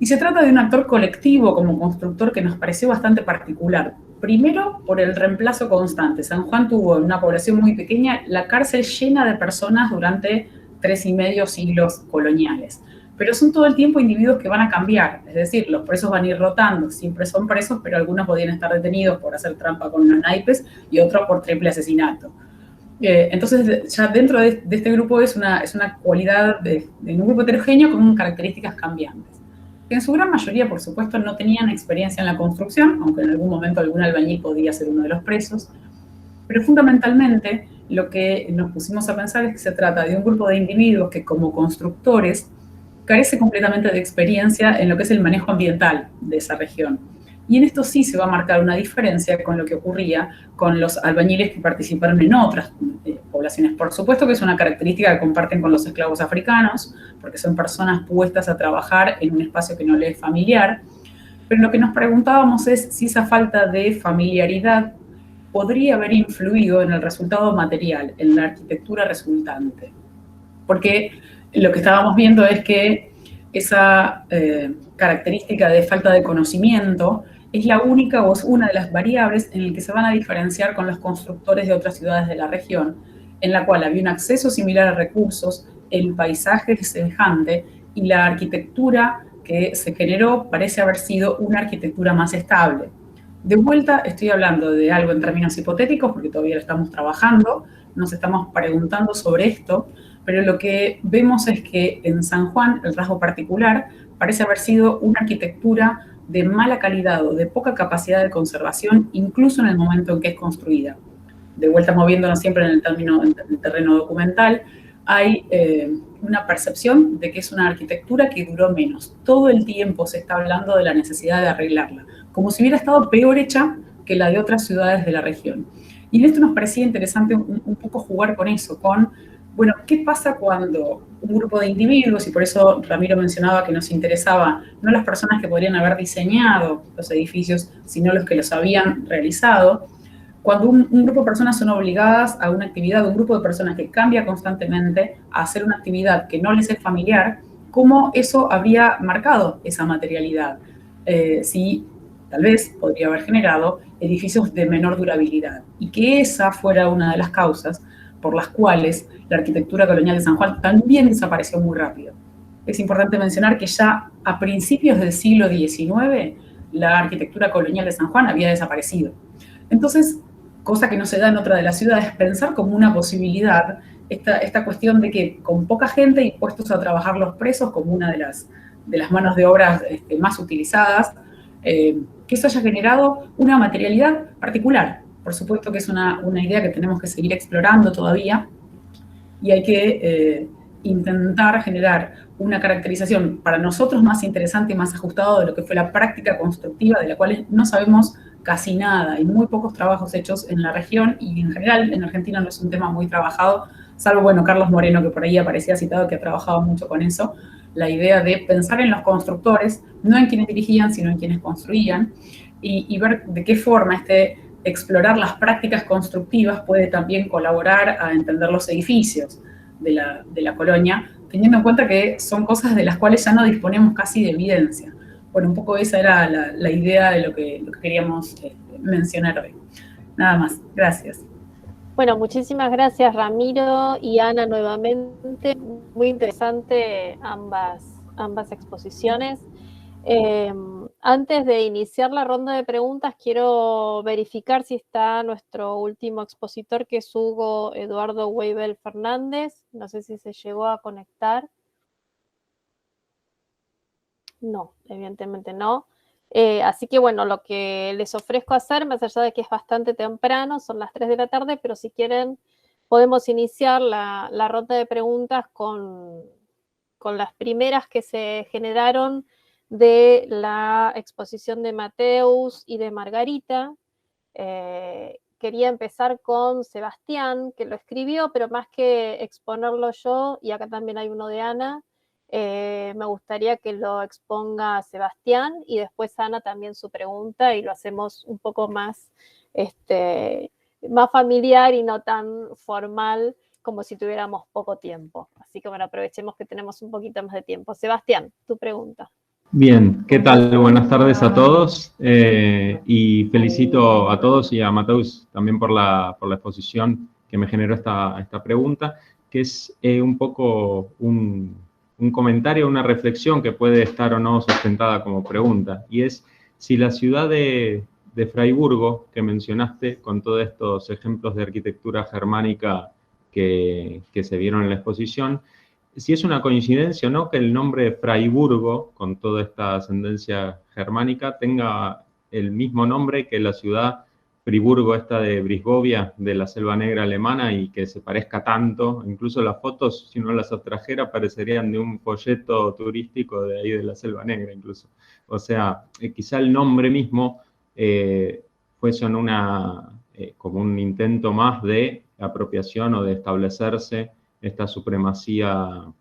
Y se trata de un actor colectivo como constructor que nos pareció bastante particular. Primero, por el reemplazo constante. San Juan tuvo en una población muy pequeña la cárcel llena de personas durante 3,5 siglos coloniales. Pero son todo el tiempo individuos que van a cambiar, es decir, los presos van a ir rotando, siempre son presos, pero algunos podrían estar detenidos por hacer trampa con los naipes y otros por triple asesinato. Entonces, ya dentro de este grupo es una cualidad de un grupo heterogéneo con características cambiantes. Que en su gran mayoría, por supuesto, no tenían experiencia en la construcción, aunque en algún momento algún albañil podría ser uno de los presos, pero fundamentalmente lo que nos pusimos a pensar es que se trata de un grupo de individuos que como constructores carece completamente de experiencia en lo que es el manejo ambiental de esa región. Y en esto sí se va a marcar una diferencia con lo que ocurría con los albañiles que participaron en otras poblaciones. Por supuesto que es una característica que comparten con los esclavos africanos, porque son personas puestas a trabajar en un espacio que no les es familiar, pero lo que nos preguntábamos es si esa falta de familiaridad podría haber influido en el resultado material, en la arquitectura resultante. Porque lo que estábamos viendo es que esa característica de falta de conocimiento es la única o es una de las variables en las que se van a diferenciar con los constructores de otras ciudades de la región, en la cual había un acceso similar a recursos, el paisaje es semejante y la arquitectura que se generó parece haber sido una arquitectura más estable. De vuelta estoy hablando de algo en términos hipotéticos porque todavía lo estamos trabajando, nos estamos preguntando sobre esto, pero lo que vemos es que en San Juan el rasgo particular parece haber sido una arquitectura de mala calidad o de poca capacidad de conservación, incluso en el momento en que es construida. De vuelta moviéndonos siempre en el terreno documental, hay una percepción de que es una arquitectura que duró menos. Todo el tiempo se está hablando de la necesidad de arreglarla, como si hubiera estado peor hecha que la de otras ciudades de la región. Y en esto nos parecía interesante un poco jugar con eso, con, bueno, ¿qué pasa cuando un grupo de individuos, y por eso Ramiro mencionaba que nos interesaba no las personas que podrían haber diseñado los edificios, sino los que los habían realizado, cuando un grupo de personas son obligadas a una actividad, un grupo de personas que cambia constantemente a hacer una actividad que no les es familiar, cómo eso habría marcado esa materialidad? Si tal vez podría haber generado edificios de menor durabilidad y que esa fuera una de las causas por las cuales la arquitectura colonial de San Juan también desapareció muy rápido. Es importante mencionar que ya a principios del siglo XIX la arquitectura colonial de San Juan había desaparecido. Entonces, cosa que no se da en otra de las ciudades, pensar como una posibilidad esta cuestión de que con poca gente y puestos a trabajar los presos como una de las manos de obra más utilizadas, que eso haya generado una materialidad particular. Por supuesto que es una idea que tenemos que seguir explorando todavía y hay que intentar generar una caracterización para nosotros más interesante y más ajustado de lo que fue la práctica constructiva, de la cual no sabemos casi nada. Hay muy pocos trabajos hechos en la región y en general en Argentina no es un tema muy trabajado, salvo, bueno, Carlos Moreno, que por ahí aparecía citado, que ha trabajado mucho con eso, la idea de pensar en los constructores, no en quienes dirigían, sino en quienes construían, y ver de qué forma explorar las prácticas constructivas puede también colaborar a entender los edificios de la colonia, teniendo en cuenta que son cosas de las cuales ya no disponemos casi de evidencia. Bueno, un poco esa era la idea de lo que queríamos mencionar hoy. Nada más, gracias. Bueno, muchísimas gracias Ramiro y Ana nuevamente. Muy interesante ambas exposiciones. Antes de iniciar la ronda de preguntas, quiero verificar si está nuestro último expositor, que es Hugo Eduardo Weibel Fernández. No sé si se llegó a conectar. No, evidentemente no. Así que bueno, lo que les ofrezco hacer, más allá de que es bastante temprano, son las 3 de la tarde, pero si quieren podemos iniciar la ronda de preguntas con las primeras que se generaron de la exposición de Mateus y de Margarita. Quería empezar con Sebastián, que lo escribió, pero más que exponerlo yo, y acá también hay uno de Ana, me gustaría que lo exponga Sebastián y después Ana también su pregunta y lo hacemos un poco más familiar y no tan formal como si tuviéramos poco tiempo. Así que bueno, aprovechemos que tenemos un poquito más de tiempo. Sebastián, tu pregunta. Bien, ¿qué tal? Buenas tardes a todos y felicito a todos y a Mateus también por la exposición que me generó esta pregunta, que es un poco un comentario, una reflexión que puede estar o no sustentada como pregunta, y es si la ciudad de Fraiburgo, que mencionaste, con todos estos ejemplos de arquitectura germánica que se vieron en la exposición, si es una coincidencia o no que el nombre Fraiburgo, con toda esta ascendencia germánica, tenga el mismo nombre que la ciudad Friburgo esta de Brisgovia, de la Selva Negra alemana, y que se parezca tanto. Incluso las fotos, si uno las abstrajera, parecerían de un folleto turístico de ahí de la Selva Negra incluso. O sea, quizá el nombre mismo fuese como un intento más de apropiación o de establecerse esta supremacía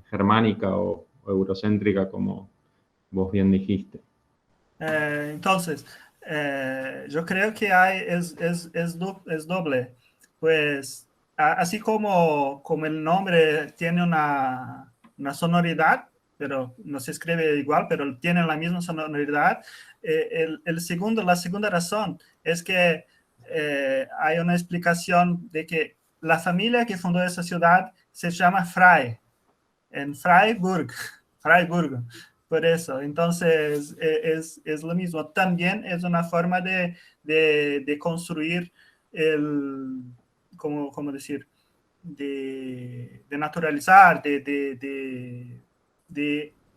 germánica o eurocéntrica, como vos bien dijiste. Entonces, yo creo que es doble, pues así como el nombre tiene una sonoridad, pero no se escribe igual, pero tiene la misma sonoridad. La segunda razón es que hay una explicación de que la familia que fundó esa ciudad se llama Frey, en Freiburg. Por eso, entonces es lo mismo. También es una forma de construir ¿cómo decir? De naturalizar, de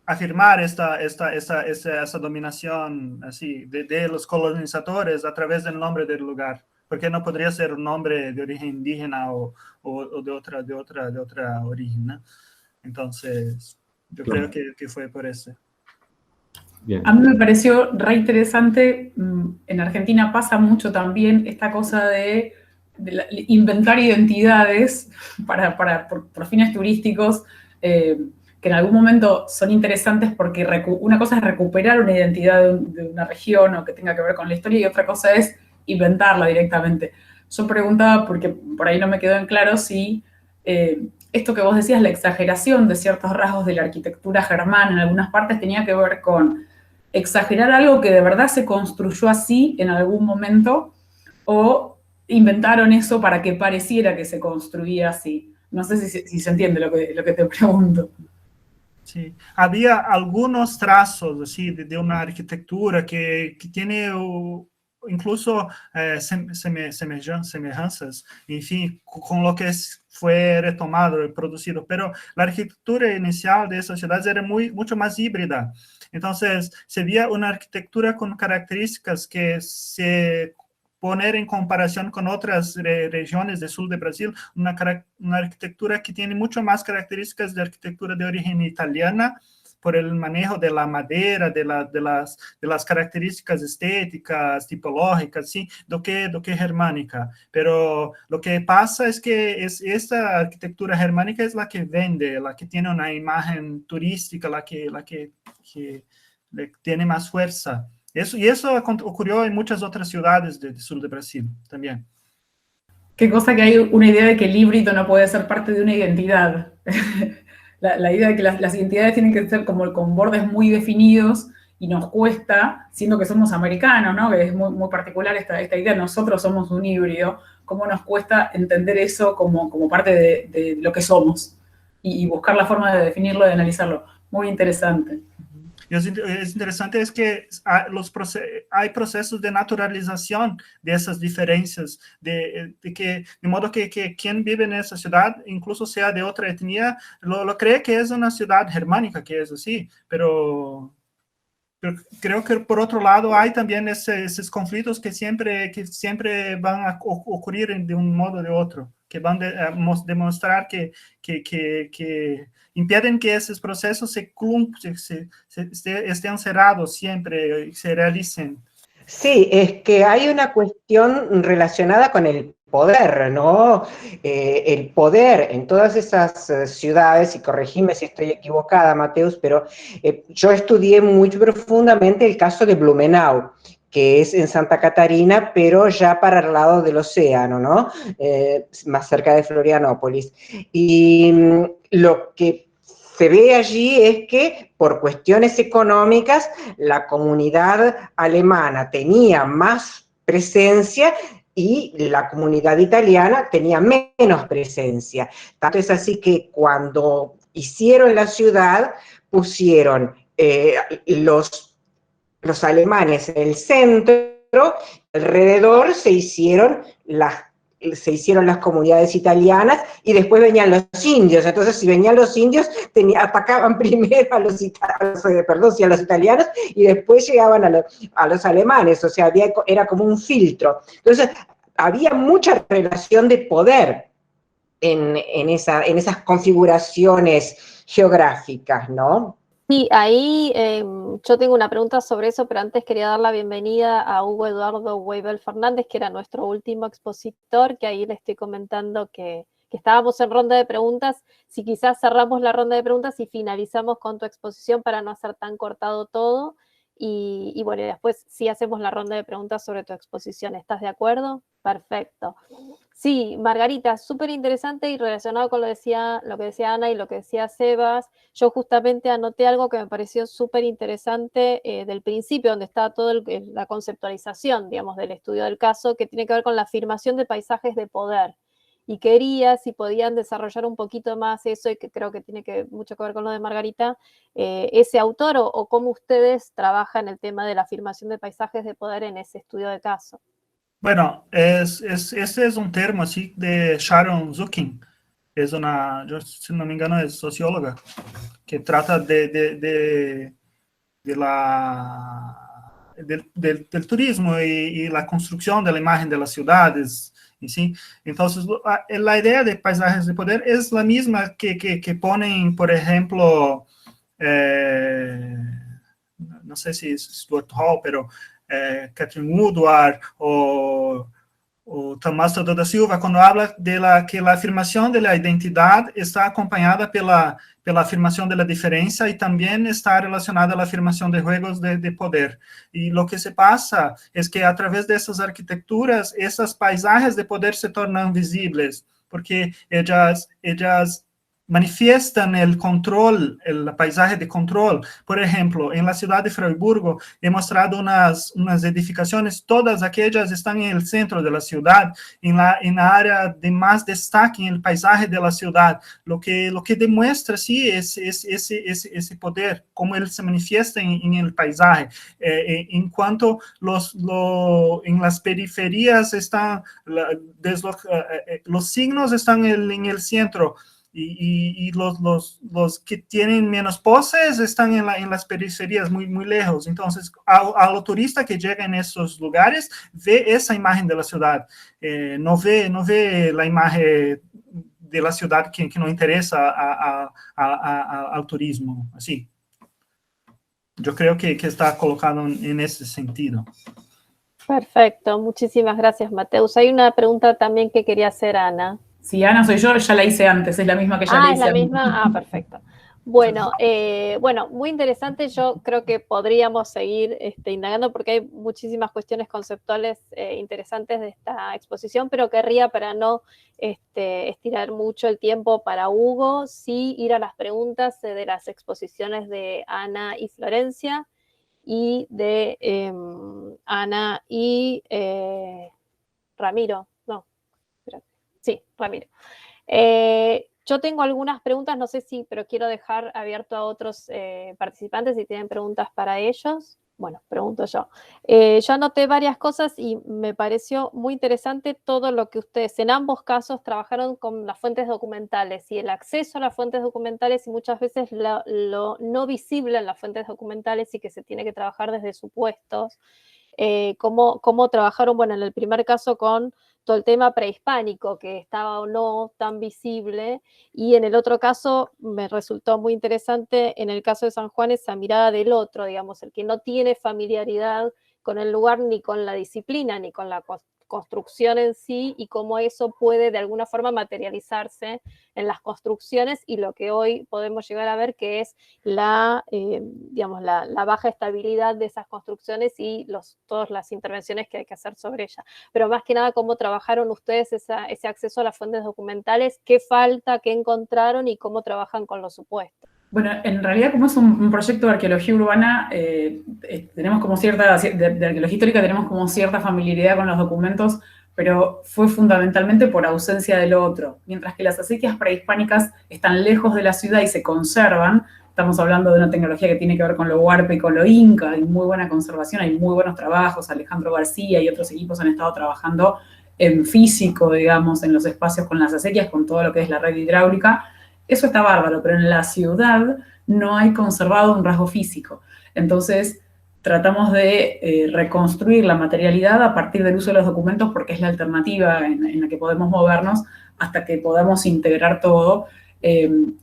afirmar esa dominación así de los colonizadores a través del nombre del lugar. Porque no podría ser un nombre de origen indígena o de otra origen, ¿no? Entonces, yo creo que fue por eso. Bien. A mí me pareció re interesante. En Argentina pasa mucho también esta cosa de inventar identidades por fines turísticos, que en algún momento son interesantes porque una cosa es recuperar una identidad de una región o que tenga que ver con la historia, y otra cosa es inventarla directamente. Yo preguntaba, porque por ahí no me quedó en claro, si esto que vos decías, la exageración de ciertos rasgos de la arquitectura germana en algunas partes, tenía que ver con exagerar algo que de verdad se construyó así en algún momento, o inventaron eso para que pareciera que se construía así. No sé si se entiende lo que te pregunto. Sí, había algunos trazos así, de una arquitectura que tiene incluso semejanzas, en fin, con lo que fue retomado y producido, pero la arquitectura inicial de esas ciudades era mucho más híbrida. Entonces, se veía una arquitectura con características que se poner en comparación con otras regiones del sur de Brasil, una arquitectura que tiene mucho más características de arquitectura de origen italiana, por el manejo de la madera, de las características estéticas, tipológicas, ¿sí? do que germánica. Pero lo que pasa es que esta arquitectura germánica es la que vende, la que tiene una imagen turística, la que tiene más fuerza. Eso ocurrió en muchas otras ciudades del sur de Brasil también. Qué cosa que hay una idea de que el híbrido no puede ser parte de una identidad. La idea de que las identidades tienen que ser como con bordes muy definidos, y nos cuesta, siendo que somos americanos, ¿no? Que es muy particular esta idea, nosotros somos un híbrido, cómo nos cuesta entender eso como parte de lo que somos, y buscar la forma de definirlo, de analizarlo. Muy interesante. Es interesante es que hay procesos de naturalización de esas diferencias, de modo que quien vive en esa ciudad, incluso sea de otra etnia, lo cree que es una ciudad germánica, que es así, pero creo que por otro lado hay también esos conflictos que siempre van a ocurrir de un modo o de otro, que van a demostrar que impiden que esos procesos estén cerrados siempre y se realicen. Sí, es que hay una cuestión relacionada con el poder, ¿no? El poder en todas esas ciudades, y corregime si estoy equivocada, Mateus, pero yo estudié muy profundamente el caso de Blumenau, que es en Santa Catarina, pero ya para el lado del océano, ¿no? Más cerca de Florianópolis. Y lo que se ve allí es que por cuestiones económicas la comunidad alemana tenía más presencia y la comunidad italiana tenía menos presencia. Tanto es así que cuando hicieron la ciudad, pusieron los alemanes en el centro, alrededor se hicieron se hicieron las comunidades italianas y después venían los indios. Entonces, si venían los indios, atacaban primero a los italianos y después llegaban a los alemanes. O sea, era como un filtro. Entonces, había mucha relación de poder en esas configuraciones geográficas, ¿no? Sí, ahí yo tengo una pregunta sobre eso, pero antes quería dar la bienvenida a Hugo Eduardo Weibel Fernández, que era nuestro último expositor, que ahí le estoy comentando que estábamos en ronda de preguntas. Si quizás cerramos la ronda de preguntas y finalizamos con tu exposición para no hacer tan cortado todo. Y bueno, y después sí hacemos la ronda de preguntas sobre tu exposición. ¿Estás de acuerdo? Perfecto. Sí, Margarita, súper interesante y relacionado con lo que decía Ana y lo que decía Sebas. Yo justamente anoté algo que me pareció súper interesante del principio, donde está toda la conceptualización, digamos, del estudio del caso, que tiene que ver con la afirmación de paisajes de poder. Y quería, si podían desarrollar un poquito más eso, y que creo que tiene mucho que ver con lo de Margarita, ese autor o cómo ustedes trabajan el tema de la afirmación de paisajes de poder en ese estudio de caso. Bueno, ese es un termo así de Sharon Zukin. Es yo, si no me engano, es socióloga, que trata del turismo y la construcción de la imagen de las ciudades. ¿Sí? Entonces, la idea de paisajes de poder es la misma que ponen, por ejemplo, no sé si es Stuart Hall, pero Catherine Woodward o Tomás Teodoro da Silva, cuando habla de que la afirmación de la identidad está acompañada pela afirmación de la diferencia y también está relacionada a la afirmación de juegos de poder. Y lo que se pasa es que a través de esas arquitecturas, esos paisajes de poder se tornan visibles, porque ellas manifiestan el control, el paisaje de control. Por ejemplo, en la ciudad de Freiburgo he mostrado unas edificaciones, todas aquellas están en el centro de la ciudad, en la área de más destaque en el paisaje de la ciudad, lo que demuestra, sí, ese poder, cómo él se manifiesta en el paisaje. En cuanto en las periferias están, los signos están en el centro, y los que tienen menos poses están en las periferias muy, muy lejos. Entonces, al turista que llega en esos lugares, ve esa imagen de la ciudad, no ve la imagen de la ciudad que no interesa al turismo. Así. Yo creo que está colocado en ese sentido. Perfecto, muchísimas gracias, Mateus. Hay una pregunta también que quería hacer Ana. Sí, Ana soy yo, ya la hice antes, es la misma que ya la hice. ¿Es la misma? Perfecto. Bueno, muy interesante. Yo creo que podríamos seguir indagando porque hay muchísimas cuestiones conceptuales interesantes de esta exposición, pero querría, para no estirar mucho el tiempo para Hugo, sí ir a las preguntas de las exposiciones de Ana y Florencia y de Ana y Ramiro. Sí, Ramiro. Yo tengo algunas preguntas, no sé si, pero quiero dejar abierto a otros participantes si tienen preguntas para ellos. Bueno, pregunto yo. Yo anoté varias cosas y me pareció muy interesante todo lo que ustedes en ambos casos trabajaron con las fuentes documentales y el acceso a las fuentes documentales y muchas veces lo no visible en las fuentes documentales y que se tiene que trabajar desde supuestos. Cómo trabajaron, bueno, en el primer caso con todo el tema prehispánico, que estaba o no tan visible, y en el otro caso me resultó muy interesante, en el caso de San Juan, esa mirada del otro, digamos, el que no tiene familiaridad con el lugar, ni con la disciplina, ni con la construcción en sí, y cómo eso puede de alguna forma materializarse en las construcciones, y lo que hoy podemos llegar a ver que es la baja estabilidad de esas construcciones y todas las intervenciones que hay que hacer sobre ellas. Pero más que nada, cómo trabajaron ustedes ese acceso a las fuentes documentales, qué falta, qué encontraron y cómo trabajan con los supuestos. Bueno, en realidad, como es un proyecto de arqueología urbana, tenemos como de arqueología histórica tenemos como cierta familiaridad con los documentos, pero fue fundamentalmente por ausencia del otro. Mientras que las acequias prehispánicas están lejos de la ciudad y se conservan, estamos hablando de una tecnología que tiene que ver con lo huarpe y con lo inca, hay muy buena conservación, hay muy buenos trabajos, Alejandro García y otros equipos han estado trabajando en físico, digamos, en los espacios con las acequias, con todo lo que es la red hidráulica, eso está bárbaro, pero en la ciudad no hay conservado un rasgo físico. Entonces, tratamos de reconstruir la materialidad a partir del uso de los documentos porque es la alternativa en la que podemos movernos hasta que podamos integrar todo.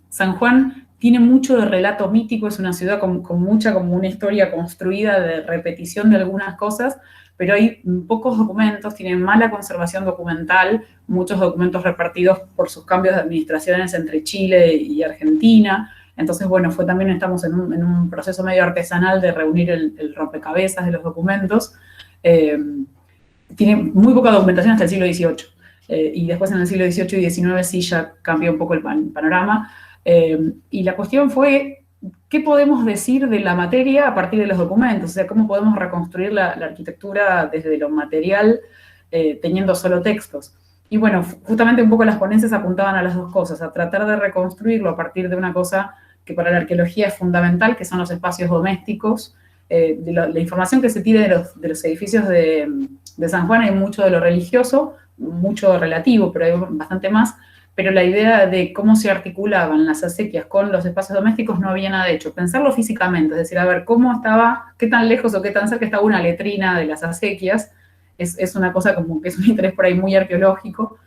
San Juan tiene mucho de relato mítico, es una ciudad con mucha como una historia construida de repetición de algunas cosas, pero hay pocos documentos, tienen mala conservación documental, muchos documentos repartidos por sus cambios de administraciones entre Chile y Argentina. Entonces, bueno, también estamos en un proceso medio artesanal de reunir el rompecabezas de los documentos. Tiene muy poca documentación hasta el siglo XVIII. Y después en el siglo XVIII y XIX sí ya cambió un poco el panorama. Y la cuestión fue, ¿qué podemos decir de la materia a partir de los documentos? O sea, ¿cómo podemos reconstruir la arquitectura desde lo material teniendo solo textos? Y bueno, justamente un poco las ponencias apuntaban a las dos cosas, a tratar de reconstruirlo a partir de una cosa que para la arqueología es fundamental, que son los espacios domésticos. De la información que se tiene de los edificios de San Juan hay mucho de lo religioso, mucho relativo, pero hay bastante más. Pero la idea de cómo se articulaban las acequias con los espacios domésticos no había nada hecho. Pensarlo físicamente, es decir, a ver cómo estaba, qué tan lejos o qué tan cerca estaba una letrina de las acequias, es una cosa como que es un interés por ahí muy arqueológico.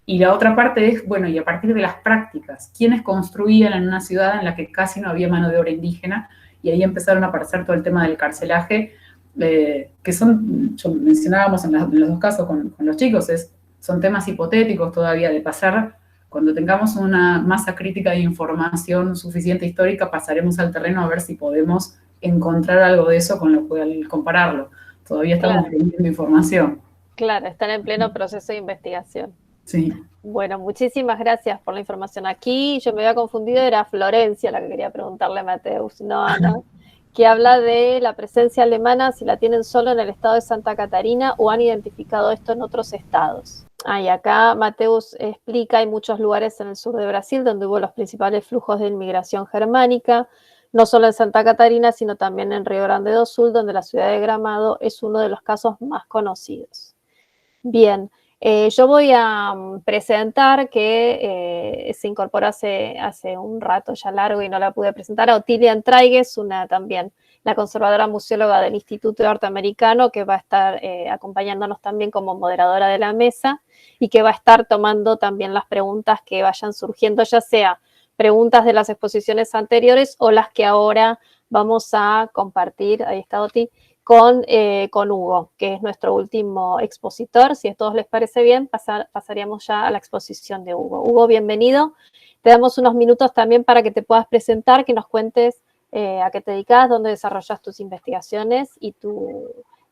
Y la otra parte es, bueno, y a partir de las prácticas, ¿quiénes construían en una ciudad en la que casi no había mano de obra indígena? Y ahí empezaron a aparecer todo el tema del carcelaje, que son, mencionábamos en los dos casos con los chicos, son temas hipotéticos todavía de pasar. Cuando tengamos una masa crítica de información suficiente histórica, pasaremos al terreno a ver si podemos encontrar algo de eso con lo cual compararlo. Todavía estamos teniendo información. Claro, están en pleno proceso de investigación. Sí. Bueno, muchísimas gracias por la información. Aquí yo me había confundido, era Florencia la que quería preguntarle a Mateus, no Ana, que habla de la presencia alemana, si la tienen solo en el estado de Santa Catarina o han identificado esto en otros estados. Y acá Mateus explica, hay muchos lugares en el sur de Brasil donde hubo los principales flujos de inmigración germánica, no solo en Santa Catarina, sino también en Río Grande do Sul, donde la ciudad de Gramado es uno de los casos más conocidos. Bien, yo voy a presentar que se incorporó hace un rato ya largo y no la pude presentar, a Otilia Entraigues, también la conservadora museóloga del Instituto Norteamericano, que va a estar acompañándonos también como moderadora de la mesa y que va a estar tomando también las preguntas que vayan surgiendo, ya sea preguntas de las exposiciones anteriores o las que ahora vamos a compartir, ahí está Oti, con Hugo, que es nuestro último expositor. Si a todos les parece bien, pasaríamos ya a la exposición de Hugo. Hugo, bienvenido. Te damos unos minutos también para que te puedas presentar, que nos cuentes a qué te dedicas, dónde desarrollas tus investigaciones y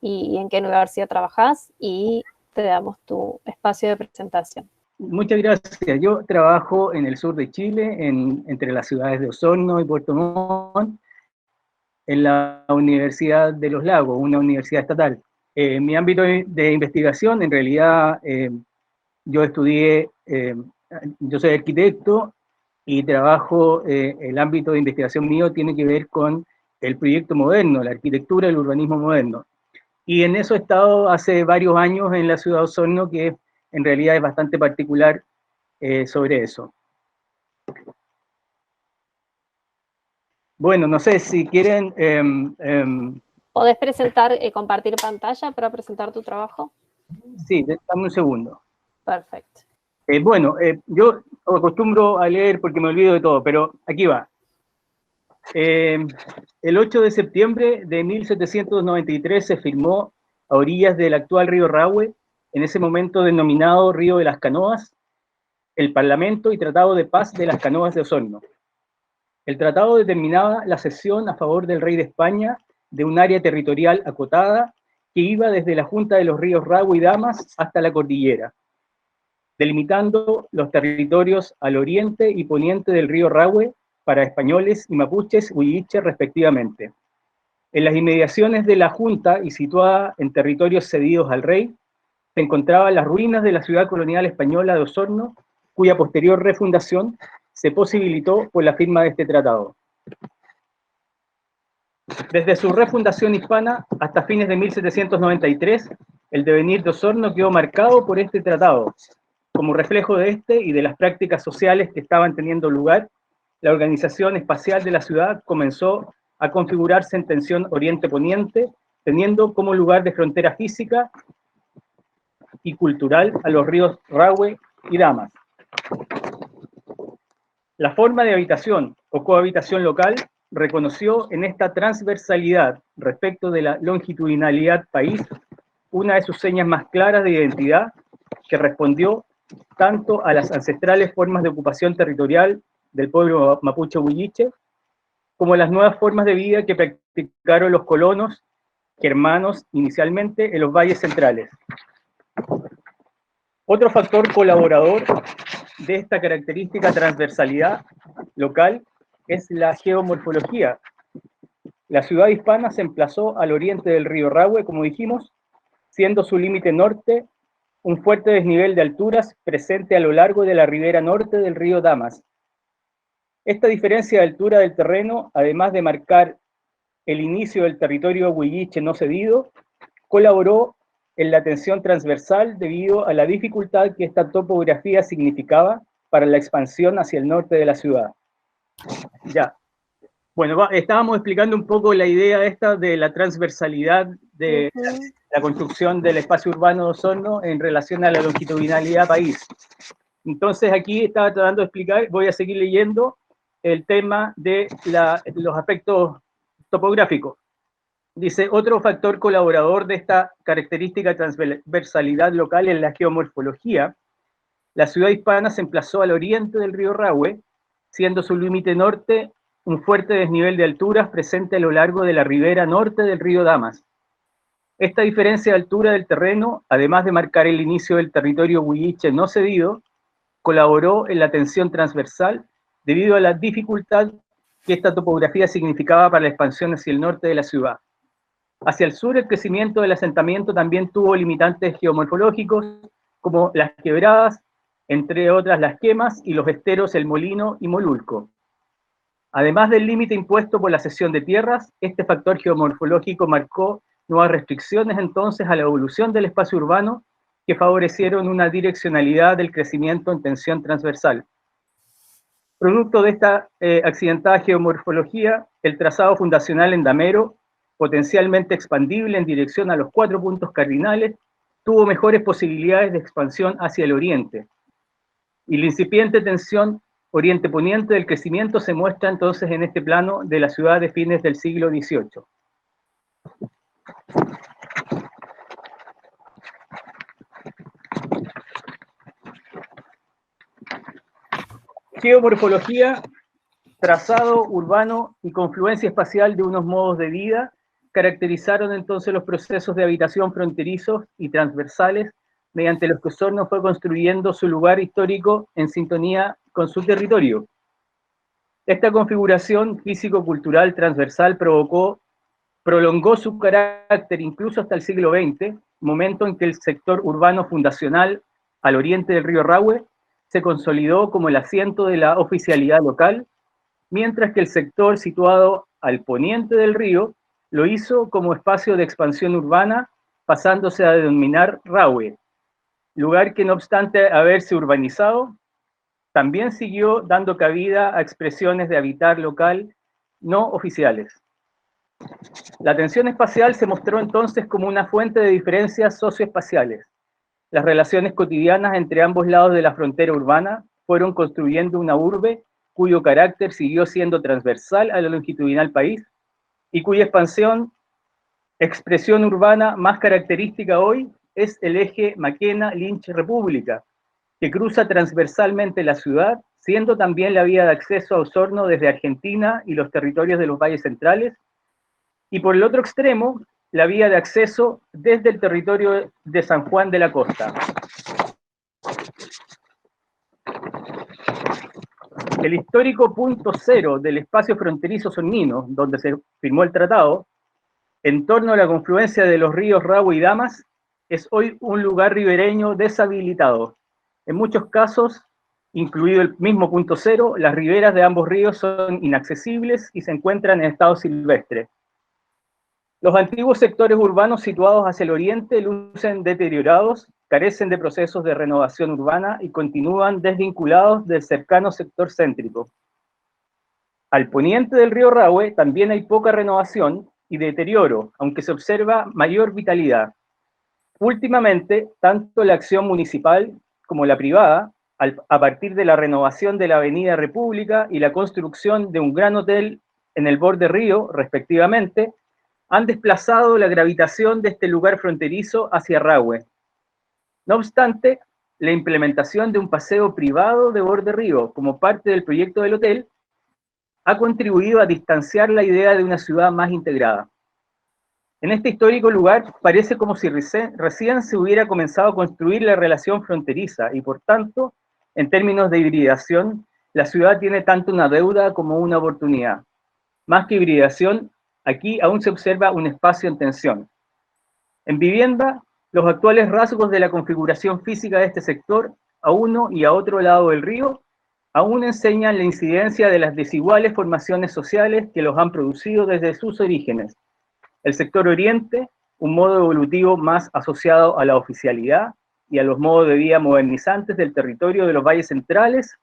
en qué universidad trabajas, y te damos tu espacio de presentación. Muchas gracias. Yo trabajo en el sur de Chile, entre las ciudades de Osorno y Puerto Montt, en la Universidad de los Lagos, una universidad estatal. Mi ámbito de investigación, en realidad, yo soy arquitecto y trabajo, el ámbito de investigación mío tiene que ver con el proyecto moderno, la arquitectura y el urbanismo moderno. Y en eso he estado hace varios años en la ciudad de Osorno, que en realidad es bastante particular sobre eso. Bueno, no sé si quieren... ¿Podés presentar, compartir pantalla para presentar tu trabajo? Sí, dame un segundo. Perfecto. Yo acostumbro a leer porque me olvido de todo, pero aquí va. El 8 de septiembre de 1793 se firmó a orillas del actual río Rahue, en ese momento denominado Río de las Canoas, el Parlamento y Tratado de Paz de las Canoas de Osorno. El tratado determinaba la cesión a favor del rey de España de un área territorial acotada que iba desde la junta de los ríos Rahue y Damas hasta la cordillera, delimitando los territorios al oriente y poniente del río Rahue para españoles y mapuches huilliches respectivamente. En las inmediaciones de la junta y situada en territorios cedidos al rey, se encontraban las ruinas de la ciudad colonial española de Osorno, cuya posterior refundación se posibilitó por la firma de este tratado. Desde su refundación hispana hasta fines de 1793, El devenir de Osorno quedó marcado por este tratado. Como reflejo de este y de las prácticas sociales que estaban teniendo lugar, la organización espacial de la ciudad comenzó a configurarse en tensión oriente-poniente, teniendo como lugar de frontera física y cultural a los ríos Rahue y Damas. La forma de habitación o cohabitación local reconoció en esta transversalidad respecto de la longitudinalidad país una de sus señas más claras de identidad, que respondió tanto a las ancestrales formas de ocupación territorial del pueblo mapuche huilliche, como a las nuevas formas de vida que practicaron los colonos germanos inicialmente en los valles centrales. Otro factor colaborador de esta característica transversalidad local es la geomorfología. La ciudad hispana se emplazó al oriente del río Rahue, como dijimos, siendo su límite norte un fuerte desnivel de alturas presente a lo largo de la ribera norte del río Damas. Esta diferencia de altura del terreno, además de marcar el inicio del territorio huilliche no cedido, colaboró en la tensión transversal debido a la dificultad que esta topografía significaba para la expansión hacia el norte de la ciudad. Ya. Bueno, estábamos explicando un poco la idea esta de la transversalidad de la construcción del espacio urbano de Osorno en relación a la longitudinalidad país. Entonces aquí estaba tratando de explicar, voy a seguir leyendo el tema de los aspectos topográficos. Dice, otro factor colaborador de esta característica transversalidad local es la geomorfología. La ciudad hispana se emplazó al oriente del río Rahue, siendo su límite norte un fuerte desnivel de alturas presente a lo largo de la ribera norte del río Damas. Esta diferencia de altura del terreno, además de marcar el inicio del territorio huilliche no cedido, colaboró en la tensión transversal debido a la dificultad que esta topografía significaba para la expansión hacia el norte de la ciudad. Hacia el sur, el crecimiento del asentamiento también tuvo limitantes geomorfológicos, como las quebradas, entre otras las quemas, y los esteros El Molino y Molulco. Además del límite impuesto por la cesión de tierras, este factor geomorfológico marcó nuevas restricciones entonces a la evolución del espacio urbano que favorecieron una direccionalidad del crecimiento en tensión transversal. Producto de esta accidentada geomorfología, el trazado fundacional en Damero, potencialmente expandible en dirección a los 4 puntos cardinales, tuvo mejores posibilidades de expansión hacia el oriente. Y la incipiente tensión oriente-poniente del crecimiento se muestra entonces en este plano de la ciudad de fines del siglo XVIII. Geomorfología, trazado urbano y confluencia espacial de unos modos de vida caracterizaron entonces los procesos de habitación fronterizos y transversales mediante los que Osorno fue construyendo su lugar histórico en sintonía con su territorio. Esta configuración físico-cultural transversal prolongó su carácter incluso hasta el siglo XX, momento en que el sector urbano fundacional al oriente del río Rahue se consolidó como el asiento de la oficialidad local, mientras que el sector situado al poniente del río lo hizo como espacio de expansión urbana, pasándose a denominar Rahue, lugar que no obstante haberse urbanizado, también siguió dando cabida a expresiones de habitar local no oficiales. La tensión espacial se mostró entonces como una fuente de diferencias socioespaciales. Las relaciones cotidianas entre ambos lados de la frontera urbana fueron construyendo una urbe cuyo carácter siguió siendo transversal a la longitudinal país y cuya expresión urbana más característica hoy es el eje Maquena-Lynch-República, que cruza transversalmente la ciudad, siendo también la vía de acceso a Osorno desde Argentina y los territorios de los valles centrales, y por el otro extremo, la vía de acceso desde el territorio de San Juan de la Costa. El histórico punto cero del espacio fronterizo osornino, donde se firmó el tratado, en torno a la confluencia de los ríos Rahue y Damas, es hoy un lugar ribereño deshabilitado. En muchos casos, incluido el mismo punto cero, las riberas de ambos ríos son inaccesibles y se encuentran en estado silvestre. Los antiguos sectores urbanos situados hacia el oriente lucen deteriorados, carecen de procesos de renovación urbana y continúan desvinculados del cercano sector céntrico. Al poniente del río Rahue también hay poca renovación y deterioro, aunque se observa mayor vitalidad. Últimamente, tanto la acción municipal como la privada, a partir de la renovación de la Avenida República y la construcción de un gran hotel en el borde río, respectivamente, han desplazado la gravitación de este lugar fronterizo hacia Rahue. No obstante, la implementación de un paseo privado de borde río como parte del proyecto del hotel ha contribuido a distanciar la idea de una ciudad más integrada. En este histórico lugar parece como si recién se hubiera comenzado a construir la relación fronteriza y por tanto, en términos de hibridación, la ciudad tiene tanto una deuda como una oportunidad. Más que hibridación, aquí aún se observa un espacio en tensión. En vivienda, los actuales rasgos de la configuración física de este sector, a uno y a otro lado del río, aún enseñan la incidencia de las desiguales formaciones sociales que los han producido desde sus orígenes. El sector oriente, un modo evolutivo más asociado a la oficialidad y a los modos de vida modernizantes del territorio de los valles centrales,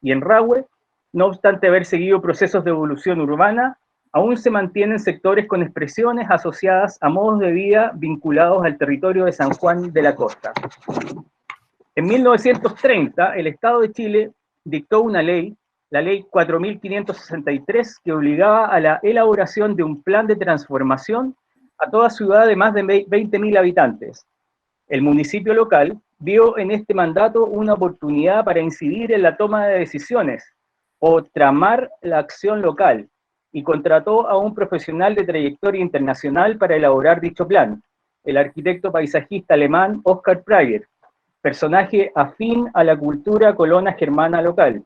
y en Rahue, no obstante haber seguido procesos de evolución urbana, aún se mantienen sectores con expresiones asociadas a modos de vida vinculados al territorio de San Juan de la Costa. En 1930, el Estado de Chile dictó una ley, la Ley 4563, que obligaba a la elaboración de un plan de transformación a toda ciudad de más de 20.000 habitantes. El municipio local vio en este mandato una oportunidad para incidir en la toma de decisiones o tramar la acción local y contrató a un profesional de trayectoria internacional para elaborar dicho plan, el arquitecto paisajista alemán Oskar Prager, personaje afín a la cultura colona germana local.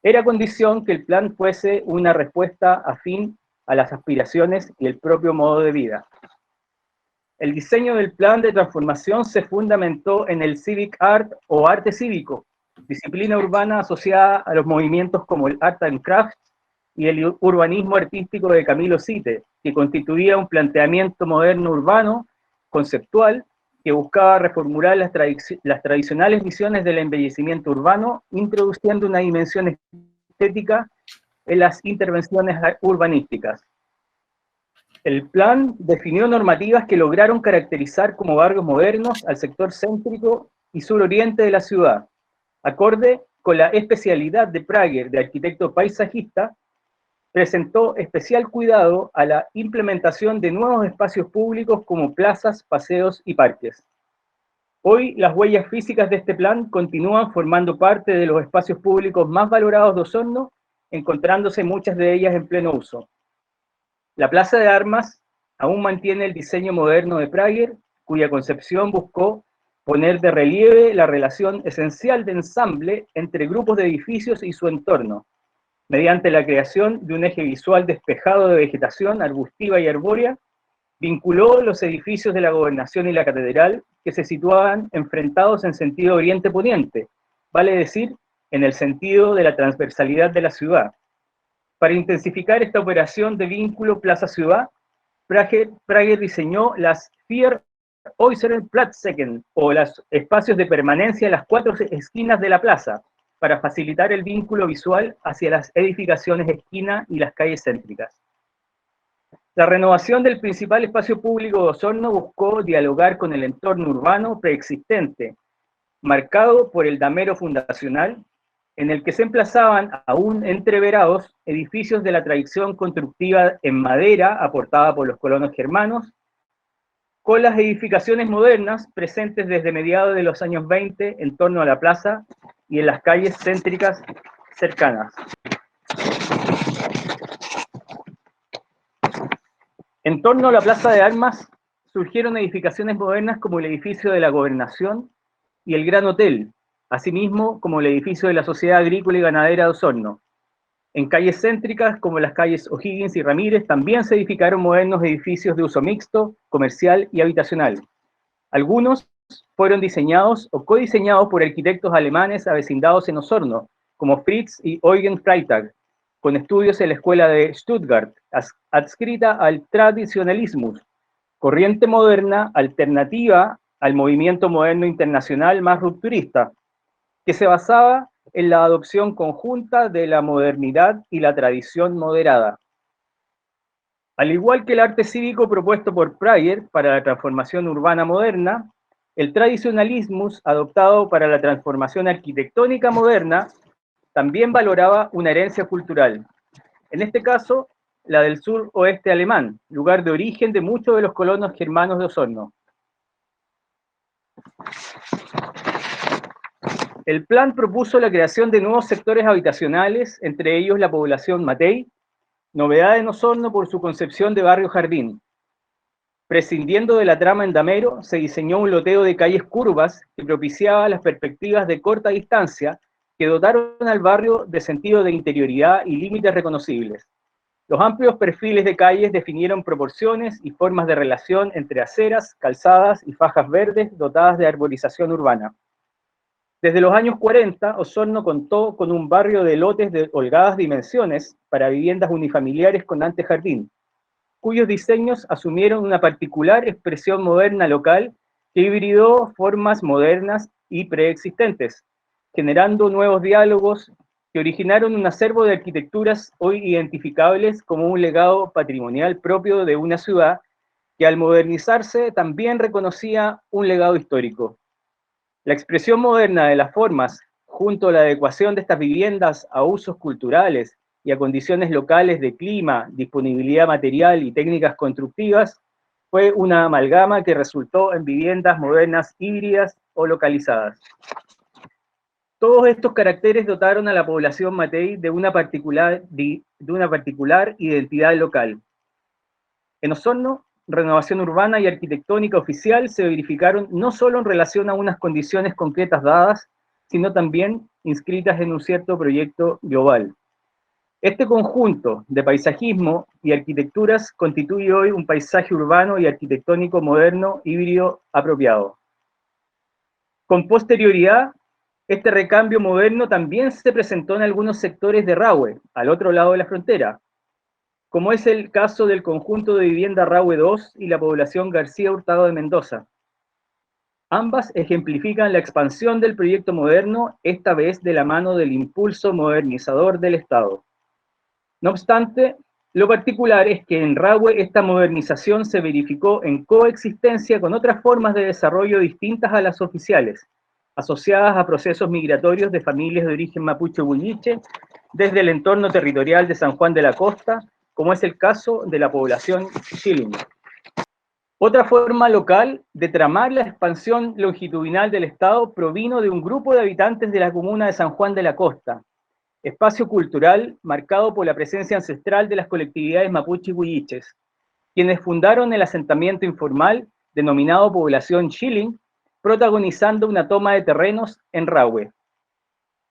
Era condición que el plan fuese una respuesta afín a las aspiraciones y el propio modo de vida. El diseño del plan de transformación se fundamentó en el civic art o arte cívico, disciplina urbana asociada a los movimientos como el art and craft y el urbanismo artístico de Camilo Sitte, que constituía un planteamiento moderno urbano, conceptual, que buscaba reformular las tradicionales visiones del embellecimiento urbano, introduciendo una dimensión estética en las intervenciones urbanísticas. El plan definió normativas que lograron caracterizar como barrios modernos al sector céntrico y suroriente de la ciudad, acorde con la especialidad de Prager de arquitecto paisajista. Presentó especial cuidado a la implementación de nuevos espacios públicos como plazas, paseos y parques. Hoy las huellas físicas de este plan continúan formando parte de los espacios públicos más valorados de Osorno, encontrándose muchas de ellas en pleno uso. La Plaza de Armas aún mantiene el diseño moderno de Prager, cuya concepción buscó poner de relieve la relación esencial de ensamble entre grupos de edificios y su entorno, mediante la creación de un eje visual despejado de vegetación arbustiva y arbórea. Vinculó los edificios de la Gobernación y la Catedral, que se situaban enfrentados en sentido oriente-poniente, vale decir, en el sentido de la transversalidad de la ciudad. Para intensificar esta operación de vínculo plaza-ciudad, Prager diseñó las Vier äußeren Platzzecken, o los espacios de permanencia en las 4 esquinas de la plaza, para facilitar el vínculo visual hacia las edificaciones esquina y las calles céntricas. La renovación del principal espacio público de Osorno buscó dialogar con el entorno urbano preexistente, marcado por el damero fundacional, en el que se emplazaban aún entreverados edificios de la tradición constructiva en madera aportada por los colonos germanos, con las edificaciones modernas presentes desde mediados de los años 20 en torno a la plaza y en las calles céntricas cercanas. En torno a la Plaza de Armas surgieron edificaciones modernas como el edificio de la Gobernación y el Gran Hotel, asimismo como el edificio de la Sociedad Agrícola y Ganadera de Osorno. En calles céntricas como las calles O'Higgins y Ramírez también se edificaron modernos edificios de uso mixto, comercial y habitacional. Algunos fueron diseñados o codiseñados por arquitectos alemanes avecindados en Osorno, como Fritz y Eugen Freitag, con estudios en la Escuela de Stuttgart, adscrita al Traditionalismus, corriente moderna alternativa al movimiento moderno internacional más rupturista, que se basaba en la adopción conjunta de la modernidad y la tradición moderada. Al igual que el arte cívico propuesto por Prager para la transformación urbana moderna, el tradicionalismus adoptado para la transformación arquitectónica moderna también valoraba una herencia cultural, en este caso la del sur-oeste alemán, lugar de origen de muchos de los colonos germanos de Osorno. El plan propuso la creación de nuevos sectores habitacionales, entre ellos la población Matei, novedad en Osorno por su concepción de barrio jardín. Prescindiendo de la trama en Damero, se diseñó un loteo de calles curvas que propiciaba las perspectivas de corta distancia que dotaron al barrio de sentido de interioridad y límites reconocibles. Los amplios perfiles de calles definieron proporciones y formas de relación entre aceras, calzadas y fajas verdes dotadas de arborización urbana. Desde los años 40, Osorno contó con un barrio de lotes de holgadas dimensiones para viviendas unifamiliares con antejardín, cuyos diseños asumieron una particular expresión moderna local que hibridó formas modernas y preexistentes, generando nuevos diálogos que originaron un acervo de arquitecturas hoy identificables como un legado patrimonial propio de una ciudad que al modernizarse también reconocía un legado histórico. La expresión moderna de las formas, junto a la adecuación de estas viviendas a usos culturales y a condiciones locales de clima, disponibilidad material y técnicas constructivas, fue una amalgama que resultó en viviendas modernas híbridas o localizadas. Todos estos caracteres dotaron a la población Matei de una particular identidad local. En Osorno, renovación urbana y arquitectónica oficial se verificaron no solo en relación a unas condiciones concretas dadas, sino también inscritas en un cierto proyecto global. Este conjunto de paisajismo y arquitecturas constituye hoy un paisaje urbano y arquitectónico moderno híbrido apropiado. Con posterioridad, este recambio moderno también se presentó en algunos sectores de Rahue, al otro lado de la frontera, como es el caso del conjunto de vivienda Rahue 2 y la población García Hurtado de Mendoza. Ambas ejemplifican la expansión del proyecto moderno, esta vez de la mano del impulso modernizador del Estado. No obstante, lo particular es que en Rahue esta modernización se verificó en coexistencia con otras formas de desarrollo distintas a las oficiales, asociadas a procesos migratorios de familias de origen mapuche-huilliche desde el entorno territorial de San Juan de la Costa, como es el caso de la población Schilling. Otra forma local de tramar la expansión longitudinal del Estado provino de un grupo de habitantes de la comuna de San Juan de la Costa, espacio cultural marcado por la presencia ancestral de las colectividades mapuche-huilliches, quienes fundaron el asentamiento informal denominado Población Schilling, protagonizando una toma de terrenos en Rahue.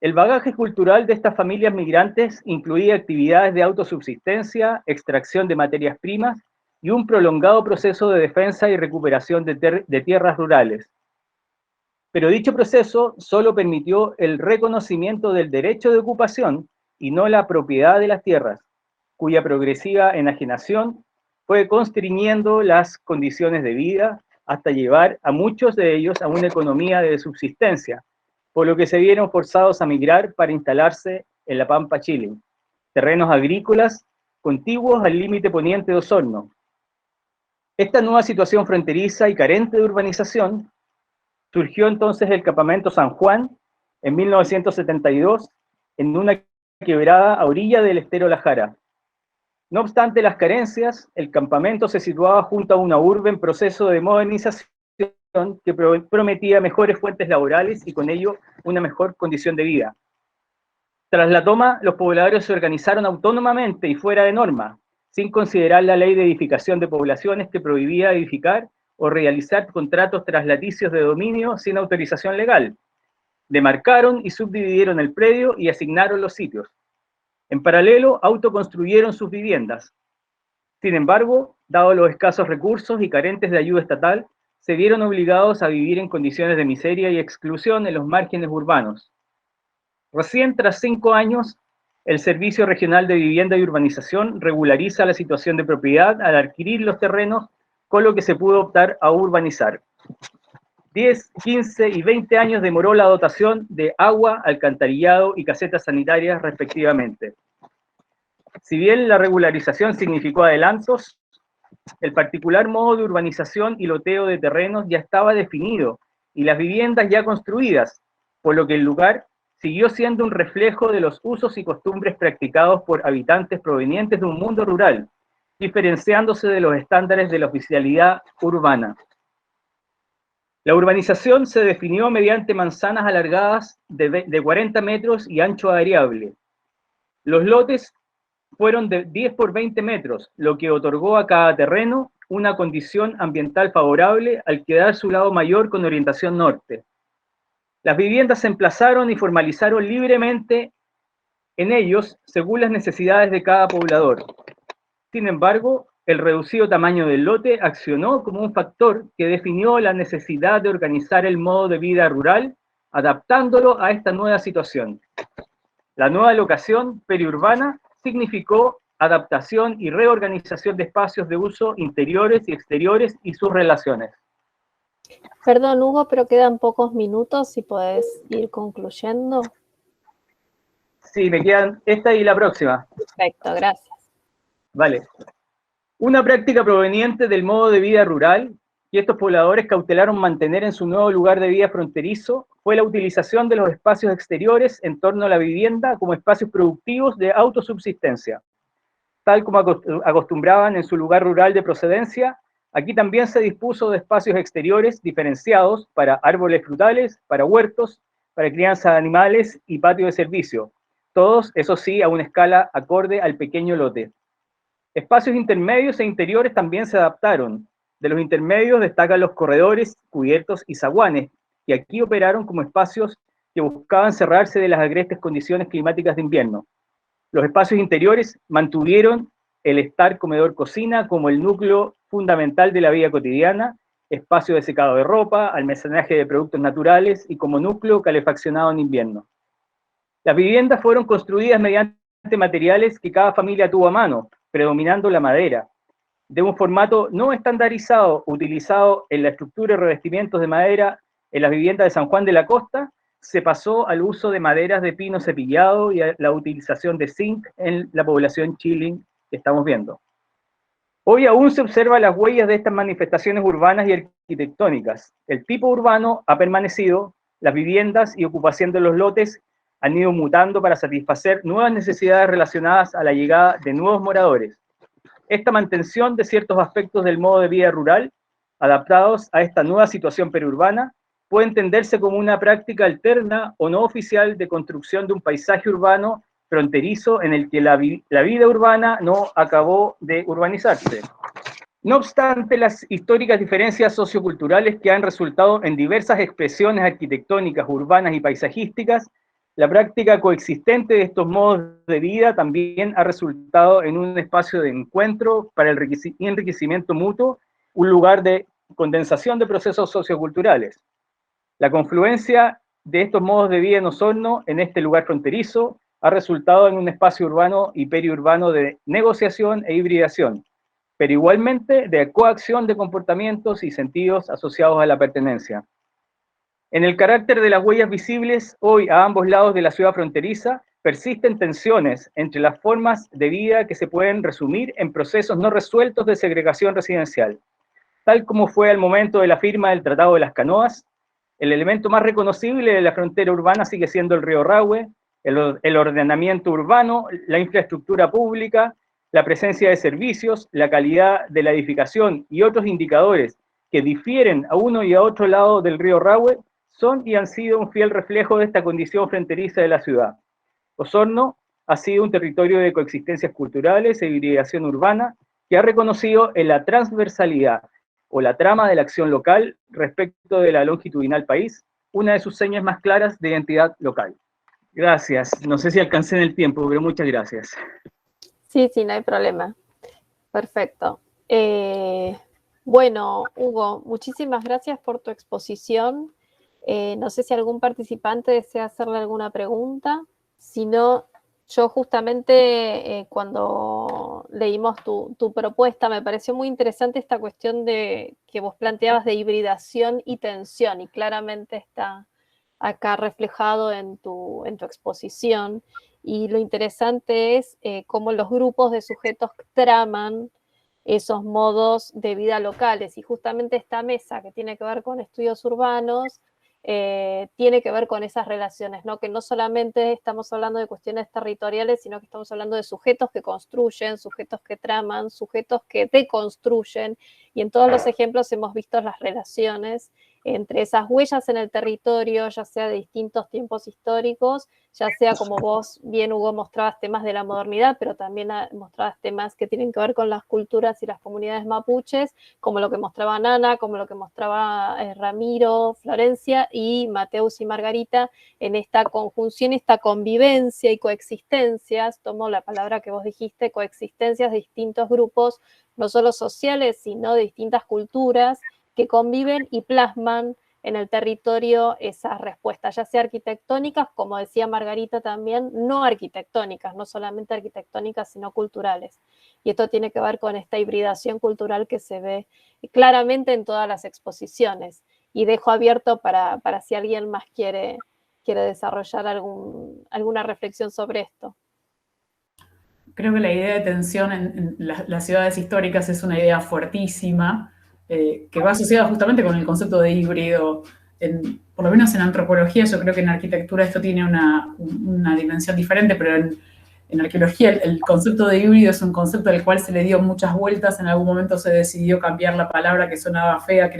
El bagaje cultural de estas familias migrantes incluía actividades de autosubsistencia, extracción de materias primas y un prolongado proceso de defensa y recuperación de tierras rurales. Pero dicho proceso solo permitió el reconocimiento del derecho de ocupación y no la propiedad de las tierras, cuya progresiva enajenación fue constriñendo las condiciones de vida hasta llevar a muchos de ellos a una economía de subsistencia, por lo que se vieron forzados a migrar para instalarse en la Pampa Schilling, terrenos agrícolas contiguos al límite poniente de Osorno. Esta nueva situación fronteriza y carente de urbanización surgió entonces el campamento San Juan en 1972 en una quebrada a orilla del estero La Jara. No obstante las carencias, el campamento se situaba junto a una urbe en proceso de modernización que prometía mejores fuentes laborales y con ello una mejor condición de vida. Tras la toma, los pobladores se organizaron autónomamente y fuera de norma, sin considerar la ley de edificación de poblaciones que prohibía edificar o realizar contratos traslaticios de dominio sin autorización legal. Demarcaron y subdividieron el predio y asignaron los sitios. En paralelo, autoconstruyeron sus viviendas. Sin embargo, dados los escasos recursos y carentes de ayuda estatal, se vieron obligados a vivir en condiciones de miseria y exclusión en los márgenes urbanos. Recién tras 5 años el Servicio Regional de Vivienda y Urbanización regulariza la situación de propiedad al adquirir los terrenos, con lo que se pudo optar a urbanizar. 10, 15 y 20 años demoró la dotación de agua, alcantarillado y casetas sanitarias respectivamente. Si bien la regularización significó adelantos, el particular modo de urbanización y loteo de terrenos ya estaba definido y las viviendas ya construidas, por lo que el lugar siguió siendo un reflejo de los usos y costumbres practicados por habitantes provenientes de un mundo rural, diferenciándose de los estándares de la oficialidad urbana. La urbanización se definió mediante manzanas alargadas de 40 metros y ancho variable. Los lotes fueron de 10 por 20 metros, lo que otorgó a cada terreno una condición ambiental favorable al quedar su lado mayor con orientación norte. Las viviendas se emplazaron y formalizaron libremente en ellos según las necesidades de cada poblador. Sin embargo, el reducido tamaño del lote accionó como un factor que definió la necesidad de organizar el modo de vida rural, adaptándolo a esta nueva situación. La nueva locación periurbana significó adaptación y reorganización de espacios de uso interiores y exteriores y sus relaciones. Perdón, Hugo, pero quedan pocos minutos, si podés ir concluyendo. Sí, me quedan esta y la próxima. Perfecto, gracias. Vale. Una práctica proveniente del modo de vida rural que estos pobladores cautelaron mantener en su nuevo lugar de vida fronterizo fue la utilización de los espacios exteriores en torno a la vivienda como espacios productivos de autosubsistencia. Tal como acostumbraban en su lugar rural de procedencia, aquí también se dispuso de espacios exteriores diferenciados para árboles frutales, para huertos, para crianza de animales y patio de servicio. Todos, eso sí, a una escala acorde al pequeño lote. Espacios intermedios e interiores también se adaptaron. De los intermedios destacan los corredores, cubiertos y zaguanes, que aquí operaron como espacios que buscaban cerrarse de las agrestes condiciones climáticas de invierno. Los espacios interiores mantuvieron el estar comedor-cocina como el núcleo fundamental de la vida cotidiana, espacio de secado de ropa, almacenaje de productos naturales y como núcleo calefaccionado en invierno. Las viviendas fueron construidas mediante materiales que cada familia tuvo a mano, predominando la madera, de un formato no estandarizado utilizado en la estructura y revestimientos de madera en las viviendas de San Juan de la Costa, se pasó al uso de maderas de pino cepillado y a la utilización de zinc en la población Chilling que estamos viendo. Hoy aún se observan las huellas de estas manifestaciones urbanas y arquitectónicas. El tipo urbano ha permanecido, las viviendas y ocupación de los lotes han ido mutando para satisfacer nuevas necesidades relacionadas a la llegada de nuevos moradores. Esta mantención de ciertos aspectos del modo de vida rural, adaptados a esta nueva situación periurbana, puede entenderse como una práctica alterna o no oficial de construcción de un paisaje urbano fronterizo en el que la vida urbana no acabó de urbanizarse. No obstante las históricas diferencias socioculturales que han resultado en diversas expresiones arquitectónicas, urbanas y paisajísticas, la práctica coexistente de estos modos de vida también ha resultado en un espacio de encuentro para el enriquecimiento mutuo, un lugar de condensación de procesos socioculturales. La confluencia de estos modos de vida en Osorno, en este lugar fronterizo, ha resultado en un espacio urbano y periurbano de negociación e hibridación, pero igualmente de coacción de comportamientos y sentidos asociados a la pertenencia. En el carácter de las huellas visibles, hoy a ambos lados de la ciudad fronteriza, persisten tensiones entre las formas de vida que se pueden resumir en procesos no resueltos de segregación residencial. Tal como fue al momento de la firma del Tratado de las Canoas, el elemento más reconocible de la frontera urbana sigue siendo el río Rahue, el ordenamiento urbano, la infraestructura pública, la presencia de servicios, la calidad de la edificación y otros indicadores que difieren a uno y a otro lado del río Rahue son y han sido un fiel reflejo de esta condición fronteriza de la ciudad. Osorno ha sido un territorio de coexistencias culturales e hibridación urbana que ha reconocido en la transversalidad o la trama de la acción local respecto de la longitudinal país, una de sus señas más claras de identidad local. Gracias. No sé si alcancé en el tiempo, pero muchas gracias. Sí, no hay problema. Perfecto. Bueno, Hugo, muchísimas gracias por tu exposición. No sé si algún participante desea hacerle alguna pregunta. Si no, Yo justamente cuando leímos tu propuesta me pareció muy interesante esta cuestión de que vos planteabas de hibridación y tensión, y claramente está acá reflejado en tu exposición. Y lo interesante es cómo los grupos de sujetos traman esos modos de vida locales. Y justamente esta mesa que tiene que ver con estudios urbanos tiene que ver con esas relaciones, ¿no? Que no solamente estamos hablando de cuestiones territoriales, sino que estamos hablando de sujetos que construyen, sujetos que traman, sujetos que deconstruyen, y en todos los ejemplos hemos visto las relaciones entre esas huellas en el territorio, ya sea de distintos tiempos históricos, ya sea como vos bien, Hugo, mostrabas temas de la modernidad, pero también mostrabas temas que tienen que ver con las culturas y las comunidades mapuches, como lo que mostraba Nana, como lo que mostraba Ramiro, Florencia y Mateus y Margarita, en esta conjunción, esta convivencia y coexistencias, tomo la palabra que vos dijiste, coexistencias de distintos grupos, no solo sociales, sino de distintas culturas, que conviven y plasman en el territorio esas respuestas, ya sea arquitectónicas, como decía Margarita también, no arquitectónicas, no solamente arquitectónicas, sino culturales. Y esto tiene que ver con esta hibridación cultural que se ve claramente en todas las exposiciones. Y dejo abierto para si alguien más quiere desarrollar alguna reflexión sobre esto. Creo que la idea de tensión en las ciudades históricas es una idea fuertísima, que va asociada justamente con el concepto de híbrido. Por lo menos en antropología, yo creo que en arquitectura esto tiene una dimensión diferente, pero en arqueología el concepto de híbrido es un concepto al cual se le dio muchas vueltas, en algún momento se decidió cambiar la palabra que sonaba fea,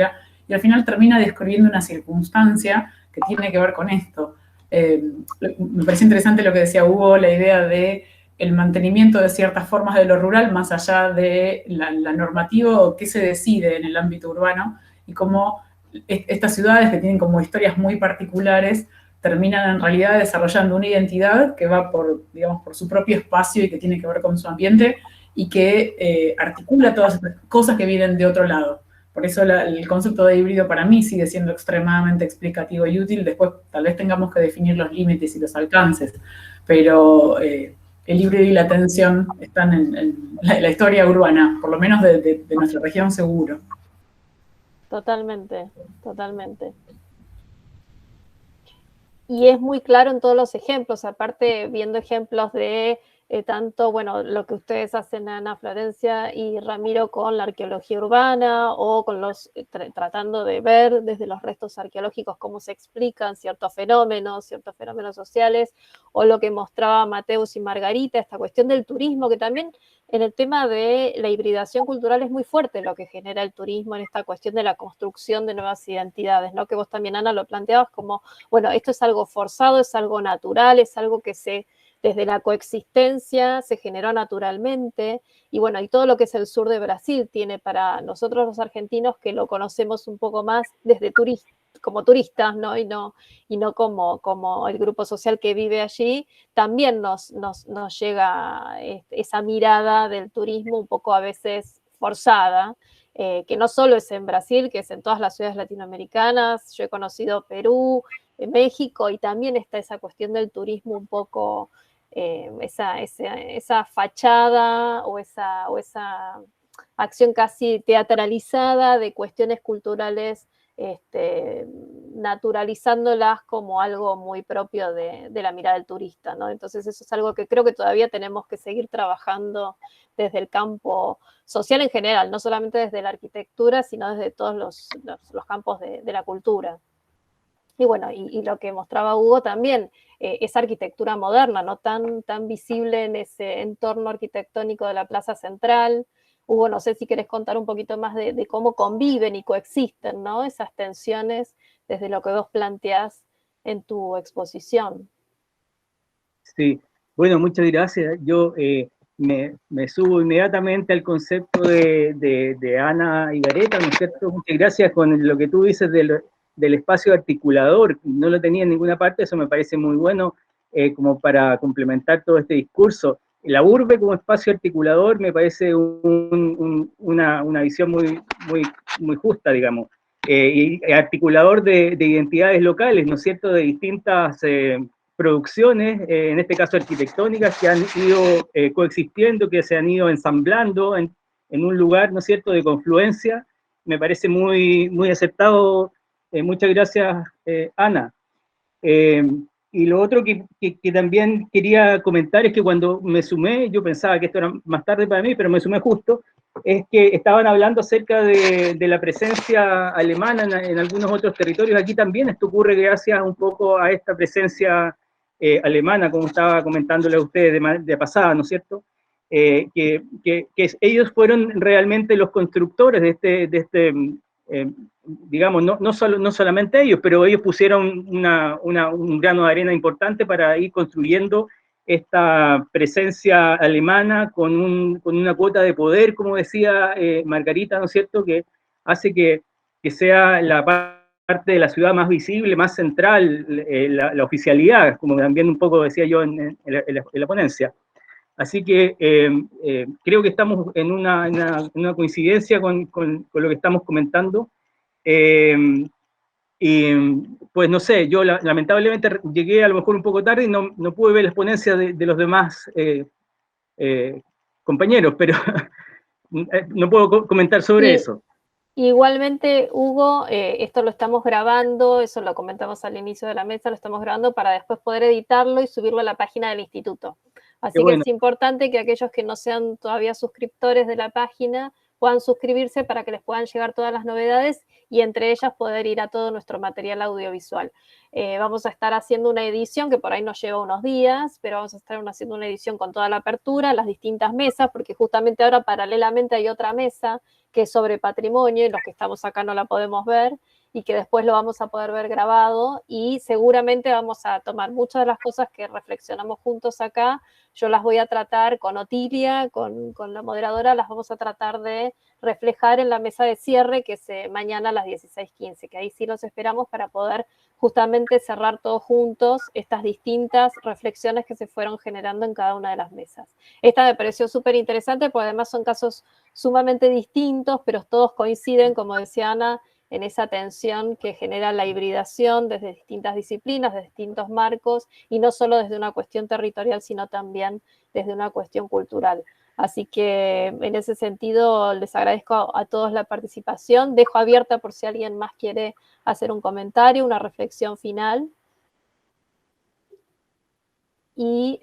y al final termina describiendo una circunstancia que tiene que ver con esto. Me pareció interesante lo que decía Hugo, la idea de el mantenimiento de ciertas formas de lo rural más allá de la normativa o qué se decide en el ámbito urbano, y cómo estas ciudades que tienen como historias muy particulares terminan en realidad desarrollando una identidad que va por, digamos, por su propio espacio y que tiene que ver con su ambiente y que articula todas estas cosas que vienen de otro lado. Por eso el concepto de híbrido para mí sigue siendo extremadamente explicativo y útil. Después tal vez tengamos que definir los límites y los alcances, pero el híbrido y la tensión están en la historia urbana, por lo menos de nuestra región seguro. Totalmente, totalmente. Y es muy claro en todos los ejemplos, aparte viendo ejemplos de tanto, bueno, lo que ustedes hacen, Ana, Florencia y Ramiro, con la arqueología urbana o con los tratando de ver desde los restos arqueológicos cómo se explican ciertos fenómenos sociales, o lo que mostraba Mateus y Margarita, esta cuestión del turismo, que también en el tema de la hibridación cultural es muy fuerte lo que genera el turismo en esta cuestión de la construcción de nuevas identidades, ¿no? Que vos también, Ana, lo planteabas como, bueno, esto es algo forzado, es algo natural, es algo que desde la coexistencia se generó naturalmente, y bueno, y todo lo que es el sur de Brasil tiene para nosotros los argentinos, que lo conocemos un poco más desde como turistas, ¿no? Y no como el grupo social que vive allí, también nos llega esa mirada del turismo un poco a veces forzada, que no solo es en Brasil, que es en todas las ciudades latinoamericanas. Yo he conocido Perú, México, y también está esa cuestión del turismo un poco, esa fachada o esa acción casi teatralizada de cuestiones culturales, naturalizándolas como algo muy propio de la mirada del turista, ¿no? Entonces eso es algo que creo que todavía tenemos que seguir trabajando desde el campo social en general, no solamente desde la arquitectura, sino desde todos los campos de la cultura. Y bueno, y lo que mostraba Hugo también, esa arquitectura moderna, ¿no? Tan visible en ese entorno arquitectónico de la Plaza Central. Hugo, no sé si querés contar un poquito más de cómo conviven y coexisten, ¿no? Esas tensiones desde lo que vos planteás en tu exposición. Sí, bueno, muchas gracias. Yo me subo inmediatamente al concepto de Ana Igareta, ¿no es cierto? Muchas gracias con lo que tú dices del espacio articulador. No lo tenía en ninguna parte, eso me parece muy bueno como para complementar todo este discurso. La urbe como espacio articulador me parece una visión muy justa, digamos, y articulador de identidades locales, ¿no es cierto?, de distintas producciones, en este caso arquitectónicas, que han ido coexistiendo, que se han ido ensamblando en un lugar, ¿no es cierto?, de confluencia. Me parece muy, muy acertado. Muchas gracias, Ana. Y lo otro que también quería comentar es que cuando me sumé, yo pensaba que esto era más tarde para mí, pero me sumé justo, es que estaban hablando acerca de la presencia alemana en algunos otros territorios. Aquí también esto ocurre gracias un poco a esta presencia alemana, como estaba comentándole a ustedes de pasada, ¿no es cierto? Que ellos fueron realmente los constructores de este digamos, no solamente ellos, pero ellos pusieron un grano de arena importante para ir construyendo esta presencia alemana con una cuota de poder, como decía Margarita, ¿no es cierto?, que hace que sea la parte de la ciudad más visible, más central, la oficialidad, como también un poco decía yo en la ponencia. Así que creo que estamos en una coincidencia con lo que estamos comentando. Y pues no sé, yo lamentablemente llegué a lo mejor un poco tarde y no pude ver las ponencias de los demás compañeros, pero no puedo comentar sobre eso. Igualmente, Hugo, esto lo estamos grabando, eso lo comentamos al inicio de la mesa, lo estamos grabando para después poder editarlo y subirlo a la página del instituto. Así que es importante que aquellos que no sean todavía suscriptores de la página puedan suscribirse para que les puedan llegar todas las novedades y entre ellas poder ir a todo nuestro material audiovisual. Vamos a estar haciendo una edición que por ahí nos lleva unos días, pero vamos a estar haciendo una edición con toda la apertura, las distintas mesas, porque justamente ahora paralelamente hay otra mesa que es sobre patrimonio y los que estamos acá no la podemos ver y que después lo vamos a poder ver grabado y seguramente vamos a tomar muchas de las cosas que reflexionamos juntos acá. Yo las voy a tratar con Otilia, con la moderadora, las vamos a tratar de reflejar en la mesa de cierre que es mañana a las 16:15, que ahí sí los esperamos para poder justamente cerrar todos juntos estas distintas reflexiones que se fueron generando en cada una de las mesas. Esta me pareció súper interesante porque además son casos sumamente distintos, pero todos coinciden, como decía Ana, en esa tensión que genera la hibridación desde distintas disciplinas, de distintos marcos, y no solo desde una cuestión territorial, sino también desde una cuestión cultural. Así que en ese sentido les agradezco a todos la participación. Dejo abierta por si alguien más quiere hacer un comentario, una reflexión final. Y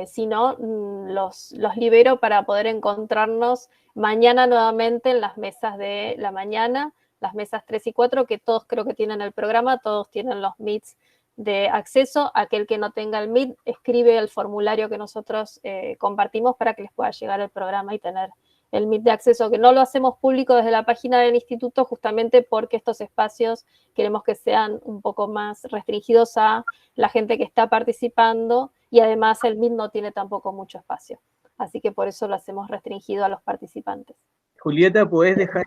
si no, los libero para poder encontrarnos mañana nuevamente en las mesas de la mañana, las mesas 3 y 4, que todos creo que tienen el programa, todos tienen los Meets de acceso. Aquel que no tenga el Meet, escribe el formulario que nosotros compartimos para que les pueda llegar el programa y tener el Meet de acceso, que no lo hacemos público desde la página del instituto justamente porque estos espacios queremos que sean un poco más restringidos a la gente que está participando y además el Meet no tiene tampoco mucho espacio. Así que por eso lo hacemos restringido a los participantes. Julieta, ¿puedes dejar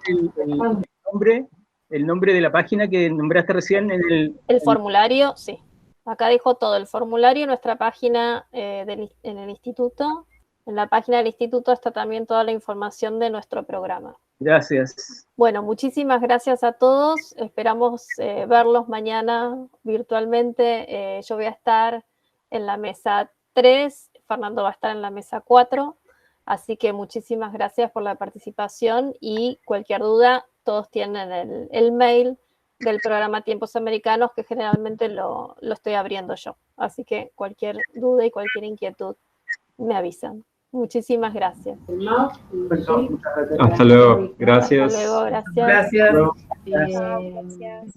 el nombre de la página que nombraste recién? El formulario, sí. Acá dejo todo, el formulario en nuestra página en el instituto. En la página del instituto está también toda la información de nuestro programa. Gracias. Bueno, muchísimas gracias a todos. Esperamos verlos mañana virtualmente. Yo voy a estar en la mesa 3, Fernando va a estar en la mesa 4. Así que muchísimas gracias por la participación y cualquier duda, todos tienen el mail del programa Tiempos Americanos, que generalmente lo estoy abriendo yo. Así que cualquier duda y cualquier inquietud me avisan. Muchísimas gracias. Hasta luego. Gracias. Hasta luego, gracias. Gracias. Gracias.